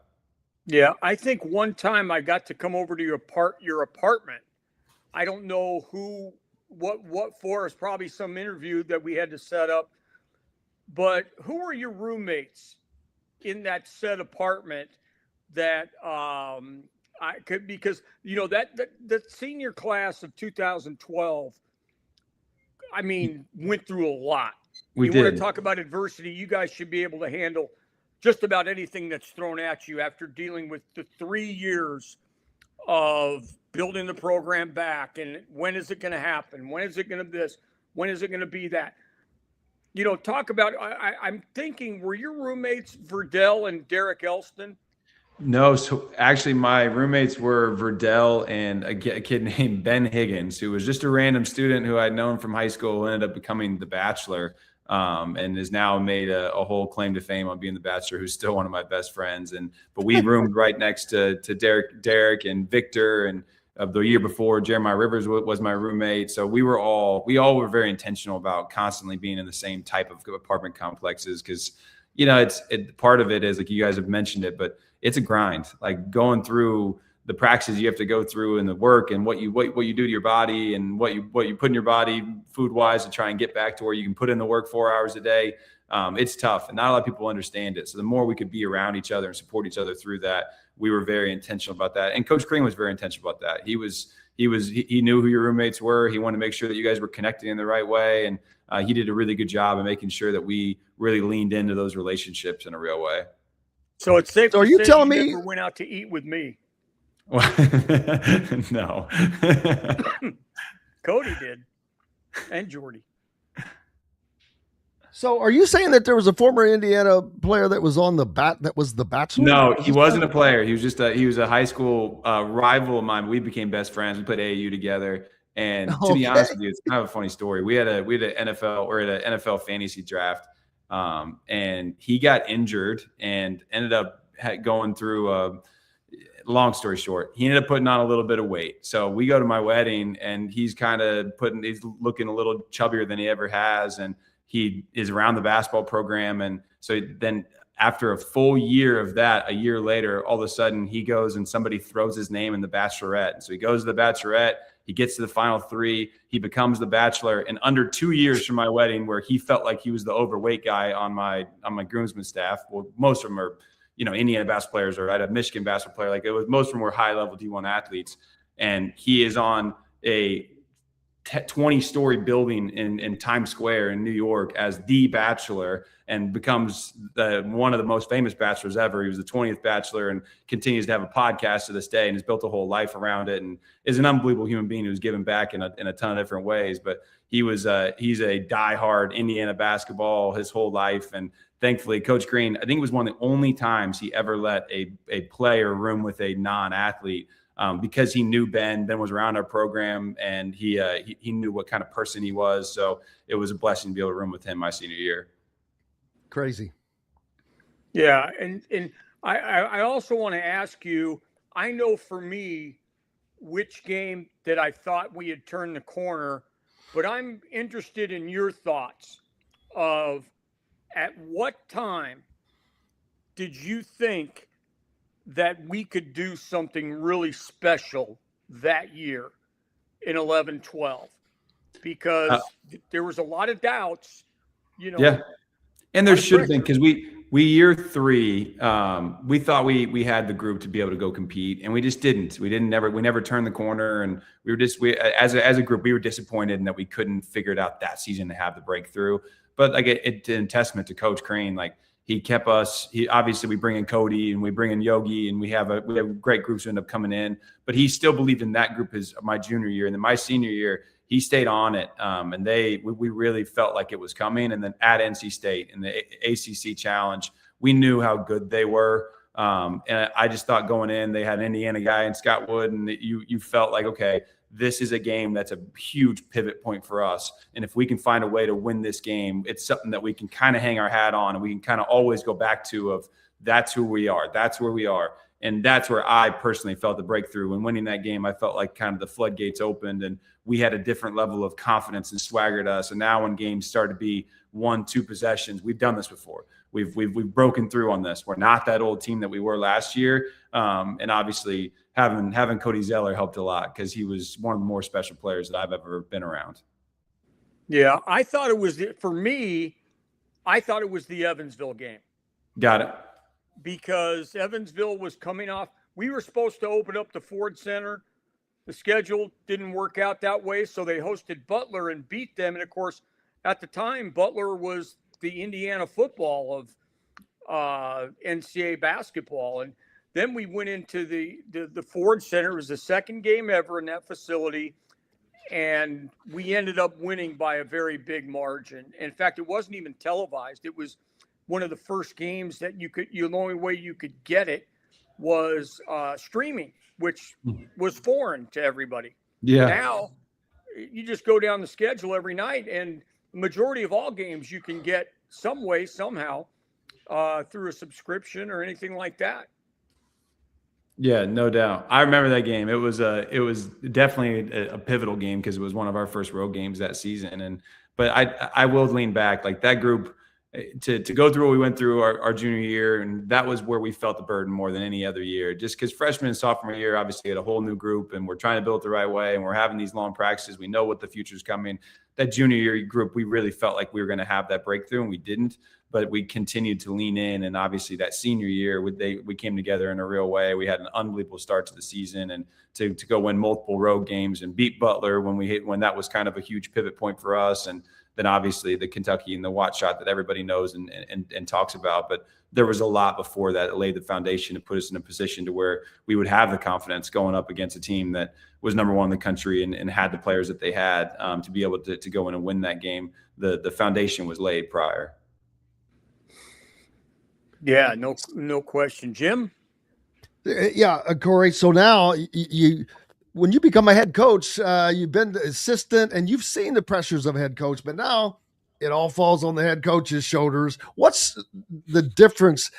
Yeah, I think one time I got to come over to your apartment. I don't know what for. It's probably some interview that we had to set up. But who were your roommates in that said apartment that I could, because that senior class of 2012, I mean, went through a lot. You want to talk about adversity, you guys should be able to handle just about anything that's thrown at you after dealing with the 3 years of building the program back. And when is it going to happen? When is it going to this? When is it going to be that? Talk about, I'm thinking, were your roommates Verdell and Derek Elston? No, so actually my roommates were Verdell and a kid named Ben Higgins, who was just a random student who I'd known from high school, who ended up becoming the Bachelor, and has now made a whole claim to fame on being the Bachelor, who's still one of my best friends. But we roomed right next to Derek and Victor, and of the year before, Jeremiah Rivers was my roommate. So we all were very intentional about constantly being in the same type of apartment complexes, because part of it is, like, you guys have mentioned it, but it's a grind, like going through the practices you have to go through, and the work, and what you do to your body, and what you put in your body food wise to try and get back to where you can put in the work 4 hours a day. It's tough, and not a lot of people understand it. So the more we could be around each other and support each other through that, we were very intentional about that. And Coach Green was very intentional about that. He knew who your roommates were. He wanted to make sure that you guys were connecting in the right way. And he did a really good job of making sure that we really leaned into those relationships in a real way. So it's safe. So are you telling me you never went out to eat with me? No. Cody did, and Jordy. So are you saying that there was a former Indiana player that was on the Bachelor? No, he wasn't a player. He was just he was a high school rival of mine. We became best friends. We played AAU together. And to be honest with you, it's kind of a funny story. We had an NFL fantasy draft, and he got injured and ended up going through long story short, he ended up putting on a little bit of weight. So we go to my wedding, and he's looking a little chubbier than he ever has. And he is around the basketball program. And so then after a full year of that, a year later, all of a sudden he goes and somebody throws his name in the Bachelorette. And so he goes to the Bachelorette, he gets to the final 3, he becomes the Bachelor. And under 2 years from my wedding, where he felt like he was the overweight guy on my groomsmen staff, well, most of them are, Indiana basketball players, or I had a Michigan basketball player. Like, most of them were high level D1 athletes. And he is on a 20-story building in Times Square in New York as the Bachelor, and becomes one of the most famous bachelors ever. He was the 20th Bachelor and continues to have a podcast to this day and has built a whole life around it, and is an unbelievable human being who's given back in a ton of different ways. But he's a diehard Indiana basketball his whole life. And thankfully, Coach Green, I think it was one of the only times he ever let a player room with a non-athlete, because he knew Ben was around our program, and he knew what kind of person he was. So it was a blessing to be able to room with him my senior year. Crazy. Yeah. And I also want to ask you, I know for me, which game that I thought we had turned the corner, but I'm interested in your thoughts of at what time did you think that we could do something really special that year in 11-12? Because there was a lot of doubts, Yeah. And there should have been, because we year 3, we thought we had the group to be able to go compete, and we just didn't. We never turned the corner, and as a group, we were disappointed in that we couldn't figure it out that season to have the breakthrough. But like it's in testament to Coach Crane, like he kept us. Obviously we bring in Cody and we bring in Yogi, and we have great groups who end up coming in. But he still believed in that group as my junior year, and then my senior year, he stayed on it, and we really felt like it was coming. And then at NC State in the ACC Challenge, we knew how good they were, and I just thought going in, they had an Indiana guy in Scott Wood, and you felt like, okay, this is a game that's a huge pivot point for us, and if we can find a way to win this game, it's something that we can kind of hang our hat on, and we can kind of always go back to of that's who we are, that's where we are. And that's where I personally felt the breakthrough. When winning that game, I felt like kind of the floodgates opened, and we had a different level of confidence and swagger to us. And now when games start to be 1-2 possessions, we've done this before. We've broken through on this. We're not that old team that we were last year. And obviously having Cody Zeller helped a lot, because he was one of the more special players that I've ever been around. Yeah, I thought it was the Evansville game. Got it. Because Evansville was coming off. We were supposed to open up the Ford Center. The schedule didn't work out that way, so they hosted Butler and beat them. And, of course, at the time, Butler was the Indiana football of NCAA basketball. And then we went into the Ford Center. It was the second game ever in that facility, and we ended up winning by a very big margin. In fact, it wasn't even televised. It was one of the first games that the only way you could get it was streaming, which was foreign to everybody. Yeah. Now you just go down the schedule every night, and the majority of all games you can get some way, somehow, through a subscription or anything like that. Yeah, no doubt. I remember that game. It was definitely a pivotal game, because it was one of our first road games that season. But I will lean back, like that group, to go through what we went through our junior year, and that was where we felt the burden more than any other year, just because freshman and sophomore year obviously had a whole new group, and we're trying to build it the right way, and we're having these long practices. We know what the future's coming. That junior year group, we really felt like we were going to have that breakthrough, and we didn't, but we continued to lean in. And obviously that senior year, we came together in a real way. We had an unbelievable start to the season, and to go win multiple road games and beat Butler when that was kind of a huge pivot point for us. And then obviously the Kentucky and the Watt shot that everybody knows and talks about. But there was a lot before that laid the foundation to put us in a position to where we would have the confidence going up against a team that was number 1 in the country and had the players that they had, to be able to go in and win that game. The foundation was laid prior. Yeah, no question. Jim? Yeah, Kory. So now you when you become a head coach, you've been the assistant and you've seen the pressures of a head coach, but now it all falls on the head coach's shoulders. What's the difference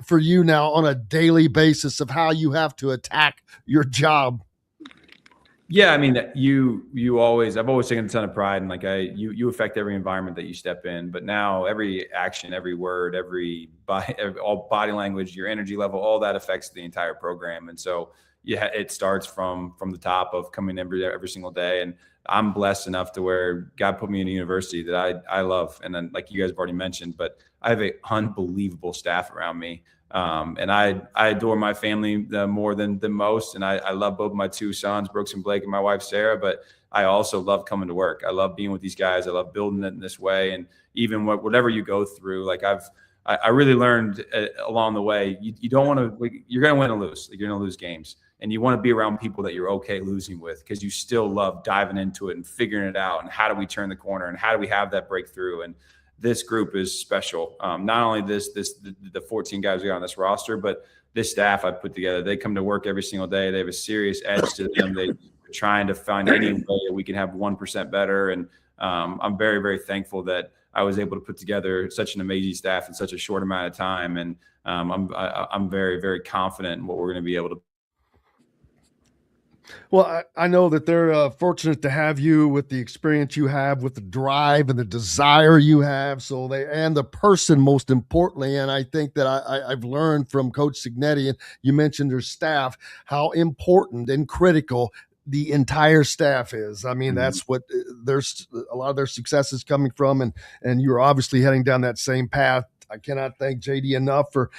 for you now on a daily basis of how you have to attack your job? Yeah, I mean, I've always taken a ton of pride in you affect every environment that you step in, but now every action, every word, all body language, your energy level, all that affects the entire program. And so yeah, it starts from the top of coming every single day. And I'm blessed enough to where God put me in a university that I love. And then, like you guys have already mentioned, but I have an unbelievable staff around me. And I adore my family more than most. And I love both my two sons, Brooks and Blake, and my wife, Sarah. But I also love coming to work. I love being with these guys. I love building it in this way. And even whatever you go through, like I really learned along the way, you don't want to, you're going to win or lose. You're going to lose games. And you want to be around people that you're okay losing with, because you still love diving into it and figuring it out. And how do we turn the corner, and how do we have that breakthrough? And this group is special. Not only the 14 guys we got on this roster, but this staff I put together. They come to work every single day. They have a serious edge to them. They're trying to find any way that we can have 1% better. And I'm very, very thankful that I was able to put together such an amazing staff in such a short amount of time. And I'm very, very confident in what we're going to be able to. Well, I know that they're fortunate to have you with the experience you have, with the drive and the desire you have. So and the person, most importantly. And I think that I've learned from Coach Cignetti, and you mentioned their staff, how important and critical the entire staff is. I mean, that's what there's a lot of their success is coming from. And you're obviously heading down that same path. I cannot thank JD enough for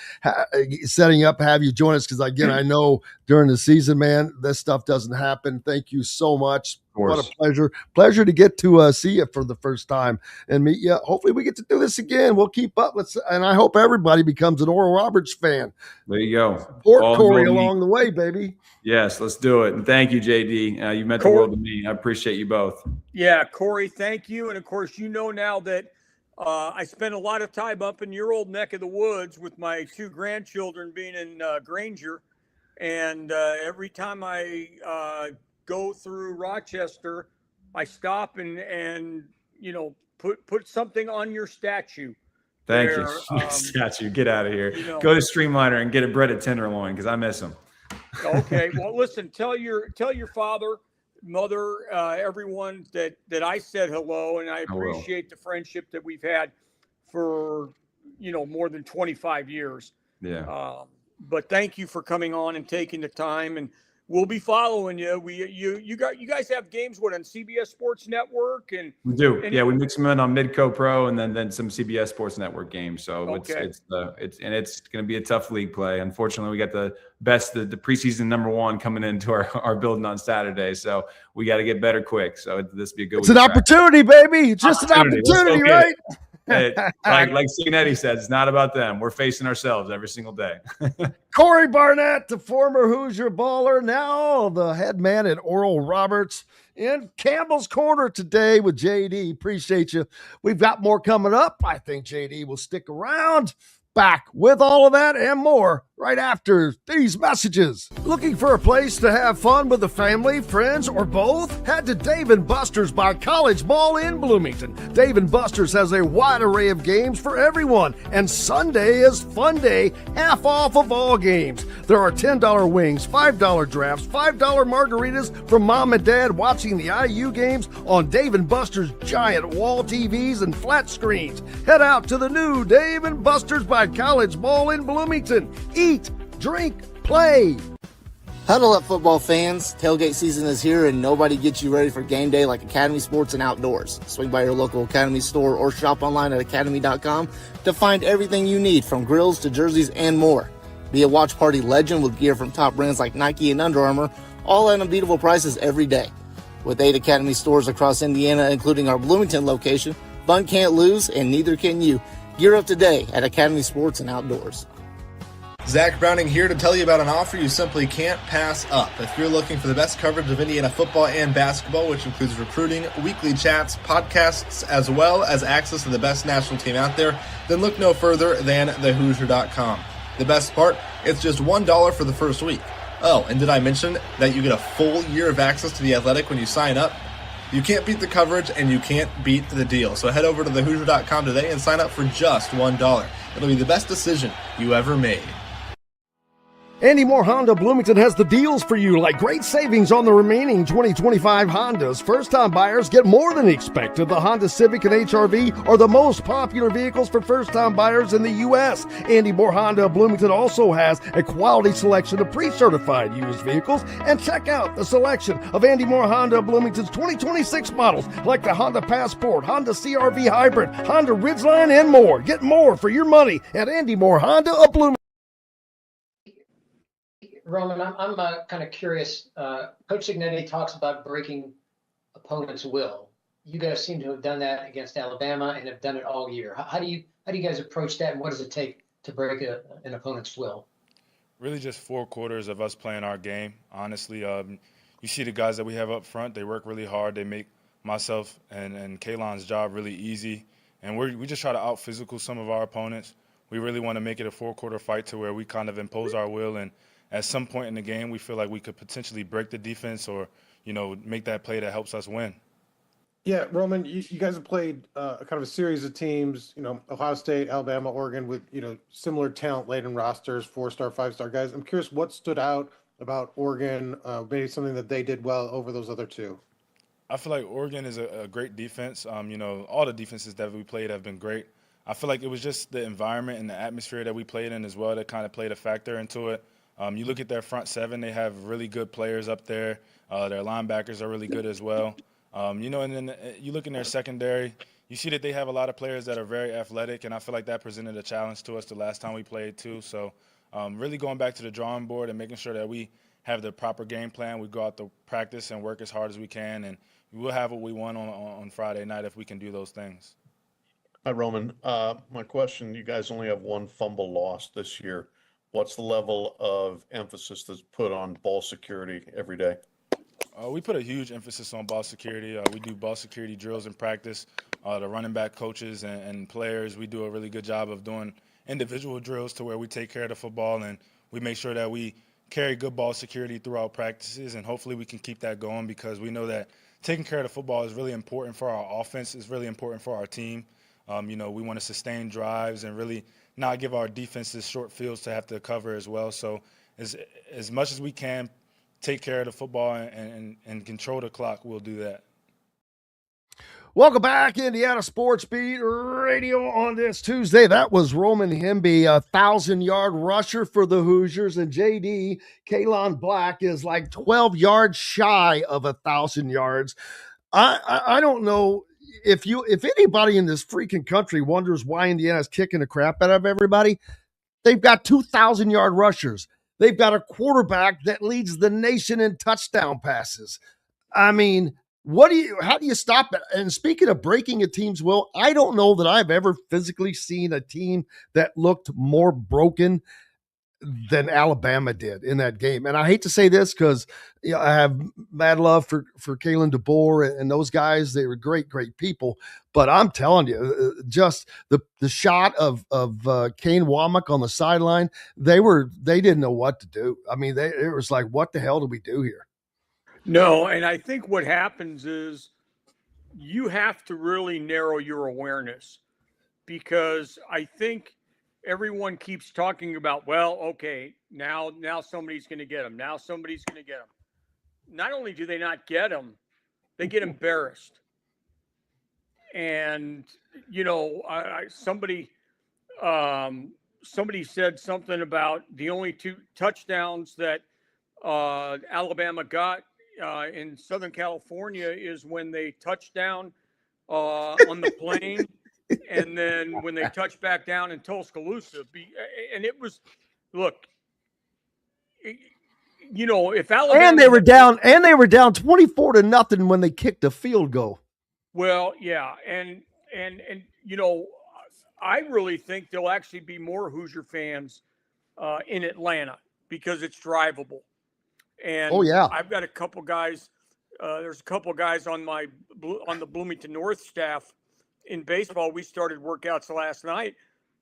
setting up, have you join us. Because again, I know during the season, man, this stuff doesn't happen. Thank you so much. What a pleasure to get to see you for the first time and meet you. Hopefully we get to do this again. We'll keep up. And I hope everybody becomes an Oral Roberts fan. There you go. Support Kory along the way, baby. Yes, let's do it. And thank you, JD. You meant the world to me. I appreciate you both. Yeah, Kory, thank you. And of course, you know now that I spent a lot of time up in your old neck of the woods with my two grandchildren being in Granger. And every time I go through Rochester, I stop and you know, put something on your statue. Thank you. Statue, get out of here. Go to Streamliner and get a breaded tenderloin, because I miss him. Okay. Well, listen, tell your father, mother, everyone that I said hello, and I appreciate the friendship that we've had for more than 25 years. Yeah. But thank you for coming on and taking the time, and we'll be following you. You guys have games on CBS Sports Network, and we do. Yeah, we mix them in on Midco Pro and then some CBS Sports Network games. So it's going to be a tough league play. Unfortunately, we got the preseason #1 coming into our building on Saturday. So we got to get better quick. So this be a good. It's an opportunity, baby. It's just an opportunity, right? Like Cignetti said, it's not about them. We're facing ourselves every single day. Cory Barnett, the former Hoosier baller, now the head man at Oral Roberts, in Campbell's Corner today with JD. Appreciate you. We've got more coming up. I think JD will stick around. Back with all of that and more right after these messages. Looking for a place to have fun with the family, friends, or both? Head to Dave & Buster's by College Mall in Bloomington. Dave & Buster's has a wide array of games for everyone, and Sunday is fun day, half off of all games. There are $10 wings, $5 drafts, $5 margaritas from mom and dad watching the IU games on Dave & Buster's giant wall TVs and flat screens. Head out to the new Dave & Buster's by College Mall in Bloomington. Eat, drink, play. Huddle up, football fans. Tailgate season is here, and nobody gets you ready for game day like Academy Sports and Outdoors. Swing by your local Academy store or shop online at academy.com to find everything you need, from grills to jerseys and more. Be a watch party legend with gear from top brands like Nike and Under Armour, all at unbeatable prices every day. With 8 Academy stores across Indiana, including our Bloomington location, fun can't lose, and neither can you. Gear up today at Academy Sports and Outdoors. Zach Browning here to tell you about an offer you simply can't pass up. If you're looking for the best coverage of Indiana football and basketball, which includes recruiting, weekly chats, podcasts, as well as access to the best national team out there, then look no further than thehoosier.com. The best part, it's just $1 for the first week. Oh, and did I mention that you get a full year of access to The Athletic when you sign up? You can't beat the coverage, and you can't beat the deal. So head over to thehoosier.com today and sign up for just $1. It'll be the best decision you ever made. Andy Moore Honda Bloomington has the deals for you, like great savings on the remaining 2025 Hondas. First-time buyers get more than expected. The Honda Civic and HR-V are the most popular vehicles for first-time buyers in the U.S. Andy Moore Honda Bloomington also has a quality selection of pre-certified used vehicles. And check out the selection of Andy Moore Honda Bloomington's 2026 models, like the Honda Passport, Honda CR-V Hybrid, Honda Ridgeline, and more. Get more for your money at Andy Moore Honda of Bloomington. Roman, I'm kind of curious. Coach Signetti talks about breaking opponents' will. You guys seem to have done that against Alabama and have done it all year. How do you guys approach that, and what does it take to break an opponent's will? Really just 4 quarters of us playing our game, honestly. You see the guys that we have up front, they work really hard. They make myself and Kaylon's job really easy. And we just try to out-physical some of our opponents. We really want to make it a 4-quarter fight to where we kind of impose our will. And at some point in the game, we feel like we could potentially break the defense or, make that play that helps us win. Yeah, Roman, you guys have played kind of a series of teams, Ohio State, Alabama, Oregon, with, similar talent-laden rosters, 4-star, 5-star guys. I'm curious what stood out about Oregon, maybe something that they did well over those other two. I feel like Oregon is a great defense. All the defenses that we played have been great. I feel like it was just the environment and the atmosphere that we played in as well that kind of played a factor into it. You look at their front seven, they have really good players up there. Their linebackers are really good as well. And then you look in their secondary, you see that they have a lot of players that are very athletic, and I feel like that presented a challenge to us the last time we played too. So really going back to the drawing board and making sure that we have the proper game plan. We go out to practice and work as hard as we can, and we'll have what we want on Friday night if we can do those things. Hi, Roman. My question, you guys only have one fumble loss this year. What's the level of emphasis that's put on ball security every day? We put a huge emphasis on ball security. We do ball security drills in practice. The running back coaches and players, we do a really good job of doing individual drills to where we take care of the football and we make sure that we carry good ball security throughout practices, and hopefully we can keep that going because we know that taking care of the football is really important for our offense. It's really important for our team. We want to sustain drives and really not give our defenses short fields to have to cover as well. So as much as we can take care of the football and control the clock, we'll do that. Welcome back, Indiana Sports Beat Radio on this Tuesday. That was Roman Hemby, 1,000-yard rusher for the Hoosiers, and JD Kaylon Black is like 12 yards shy of 1,000 yards. I don't know if anybody in this freaking country wonders why Indiana's kicking the crap out of everybody. They've got 2,000-yard rushers. They've got a quarterback that leads the nation in touchdown passes. I mean, how do you stop it? And speaking of breaking a team's will, I don't know that I've ever physically seen a team that looked more broken than Alabama did in that game. And I hate to say this because I have mad love for Kalen DeBoer and those guys. They were great people. But I'm telling you, just the shot of Kane Womack on the sideline, they didn't know what to do. I mean, it was like, what the hell do we do here? No, and I think what happens is you have to really narrow your awareness, because I think everyone keeps talking about, well, okay, now somebody's going to get them. Now somebody's going to get them. Not only do they not get them, they get embarrassed. And, somebody said something about the only 2 touchdowns that Alabama got in Southern California is when they touched down on the plane, and then when they touched back down in Tuscaloosa. And it was, look, if Alabama and they were down 24-0 when they kicked a field goal. Well, yeah, and I really think there'll actually be more Hoosier fans in Atlanta because it's drivable. And oh, yeah. I've got a couple guys. There's a couple guys on the Bloomington North staff in baseball. We started workouts last night.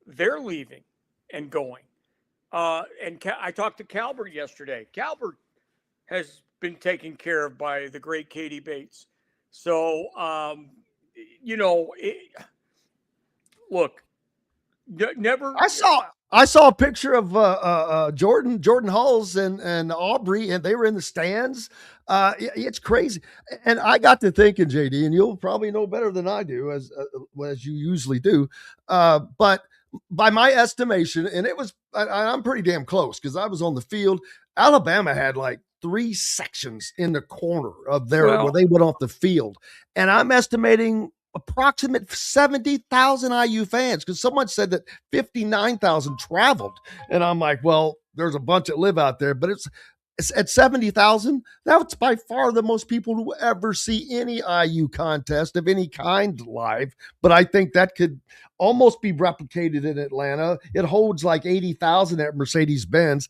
They're leaving and going. And I talked to Calbert yesterday. Calbert has been taken care of by the great Katie Bates. So, look, never. I saw a picture of Jordan Hulls and Aubrey, and they were in the stands. It's crazy. And I got to thinking, JD, and you'll probably know better than I do, as you usually do. But by my estimation, and I'm pretty damn close because I was on the field. Alabama had like 3 sections in the corner of where they went off the field, and I'm estimating approximate 70,000 IU fans, because someone said that 59,000 traveled, and I'm like, well, there's a bunch that live out there, but it's at 70,000. That's by far the most people who ever see any IU contest of any kind live. But I think that could almost be replicated in Atlanta. It holds like 80,000 at Mercedes-Benz.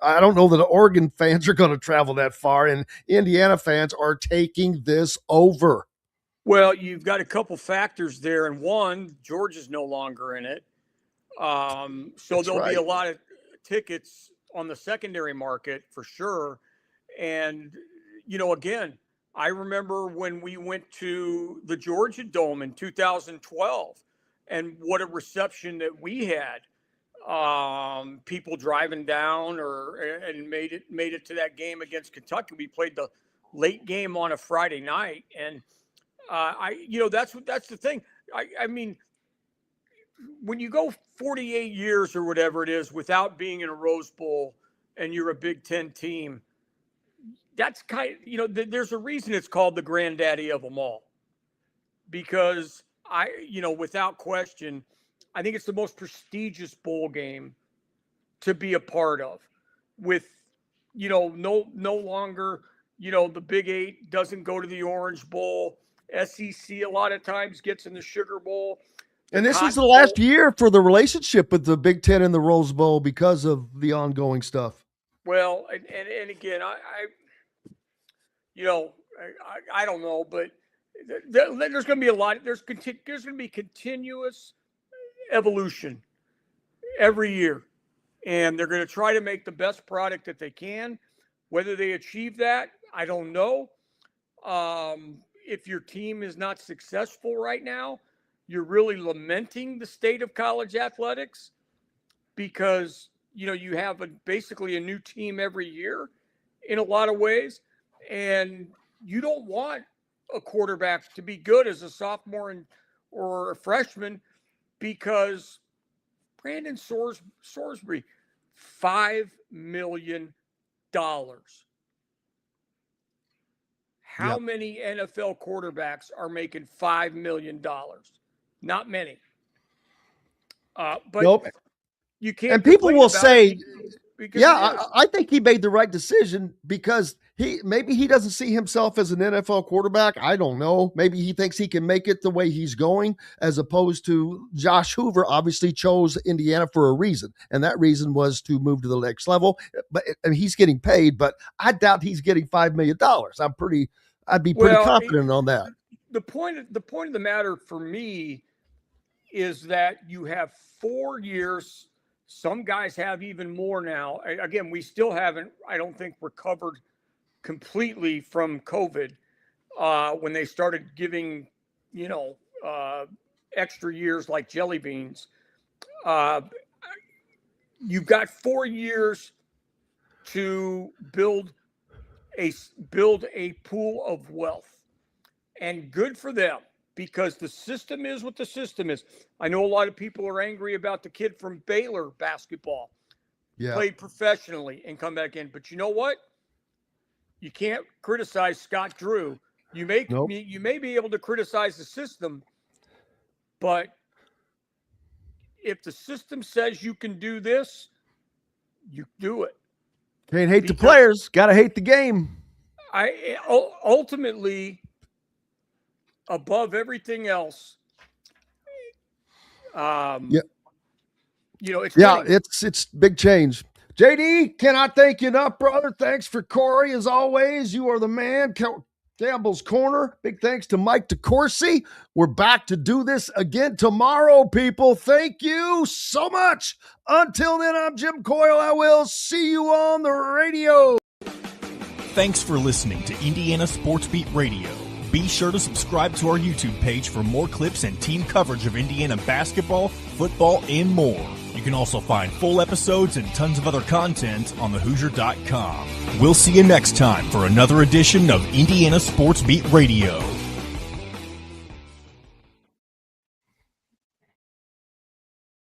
I don't know that Oregon fans are going to travel that far, and Indiana fans are taking this over. Well, you've got a couple factors there, and one, Georgia's no longer in it. So there'll be a lot of tickets on the secondary market for sure. And, again, I remember when we went to the Georgia Dome in 2012 and what a reception that we had. People driving down and made it to that game against Kentucky. We played the late game on a Friday night. And, that's the thing. I mean, when you go 48 years or whatever it is without being in a Rose Bowl and you're a Big Ten team, that's there's a reason it's called the granddaddy of them all. Because without question, I think it's the most prestigious bowl game to be a part of. With, no longer, the Big 8 doesn't go to the Orange Bowl. SEC a lot of times gets in the Sugar Bowl. And this is the last year for the relationship with the Big Ten and the Rose Bowl because of the ongoing stuff. Well, and again, I don't know, but there's going to be a lot. There's going to be continuous evolution every year, and they're going to try to make the best product that they can. Whether they achieve that, I don't know. If your team is not successful right now, you're really lamenting the state of college athletics because, you have basically a new team every year in a lot of ways. And you don't want a quarterback to be good as a sophomore or a freshman because Brandon Sorsby, $5 million. How many NFL quarterbacks are making $5 million? Not many. But nope. You can't. And people will say, yeah, I think he made the right decision because maybe he doesn't see himself as an NFL quarterback. I don't know. Maybe he thinks he can make it the way he's going, as opposed to Josh Hoover obviously chose Indiana for a reason. And that reason was to move to the next level. And he's getting paid, but I doubt he's getting $5 million. I'd be pretty confident on that. The point of the matter for me is that you have 4 years. Some guys have even more now. Again, we still haven't, I don't think, recovered completely from COVID when they started giving, extra years like jelly beans. You've got 4 years to build a pool of wealth, and good for them. Because the system is what the system is. I know a lot of people are angry about the kid from Baylor basketball. Yeah. Played professionally and come back in. But you know what? You can't criticize Scott Drew. You may be able to criticize the system, but if the system says you can do this, you do it. Can't hate the players. Got to hate the game. Ultimately, above everything else, it's big change. JD, cannot thank you enough, brother. Thanks for Kory as always. You are the man. Campbell's Corner. Big thanks to Mike DeCourcy. We're back to do this again tomorrow, people. Thank you so much. Until then, I'm Jim Coyle. I will see you on the radio. Thanks for listening to Indiana Sports Beat Radio. Be sure to subscribe to our YouTube page for more clips and team coverage of Indiana basketball, football, and more. You can also find full episodes and tons of other content on thehoosier.com. We'll see you next time for another edition of Indiana Sports Beat Radio.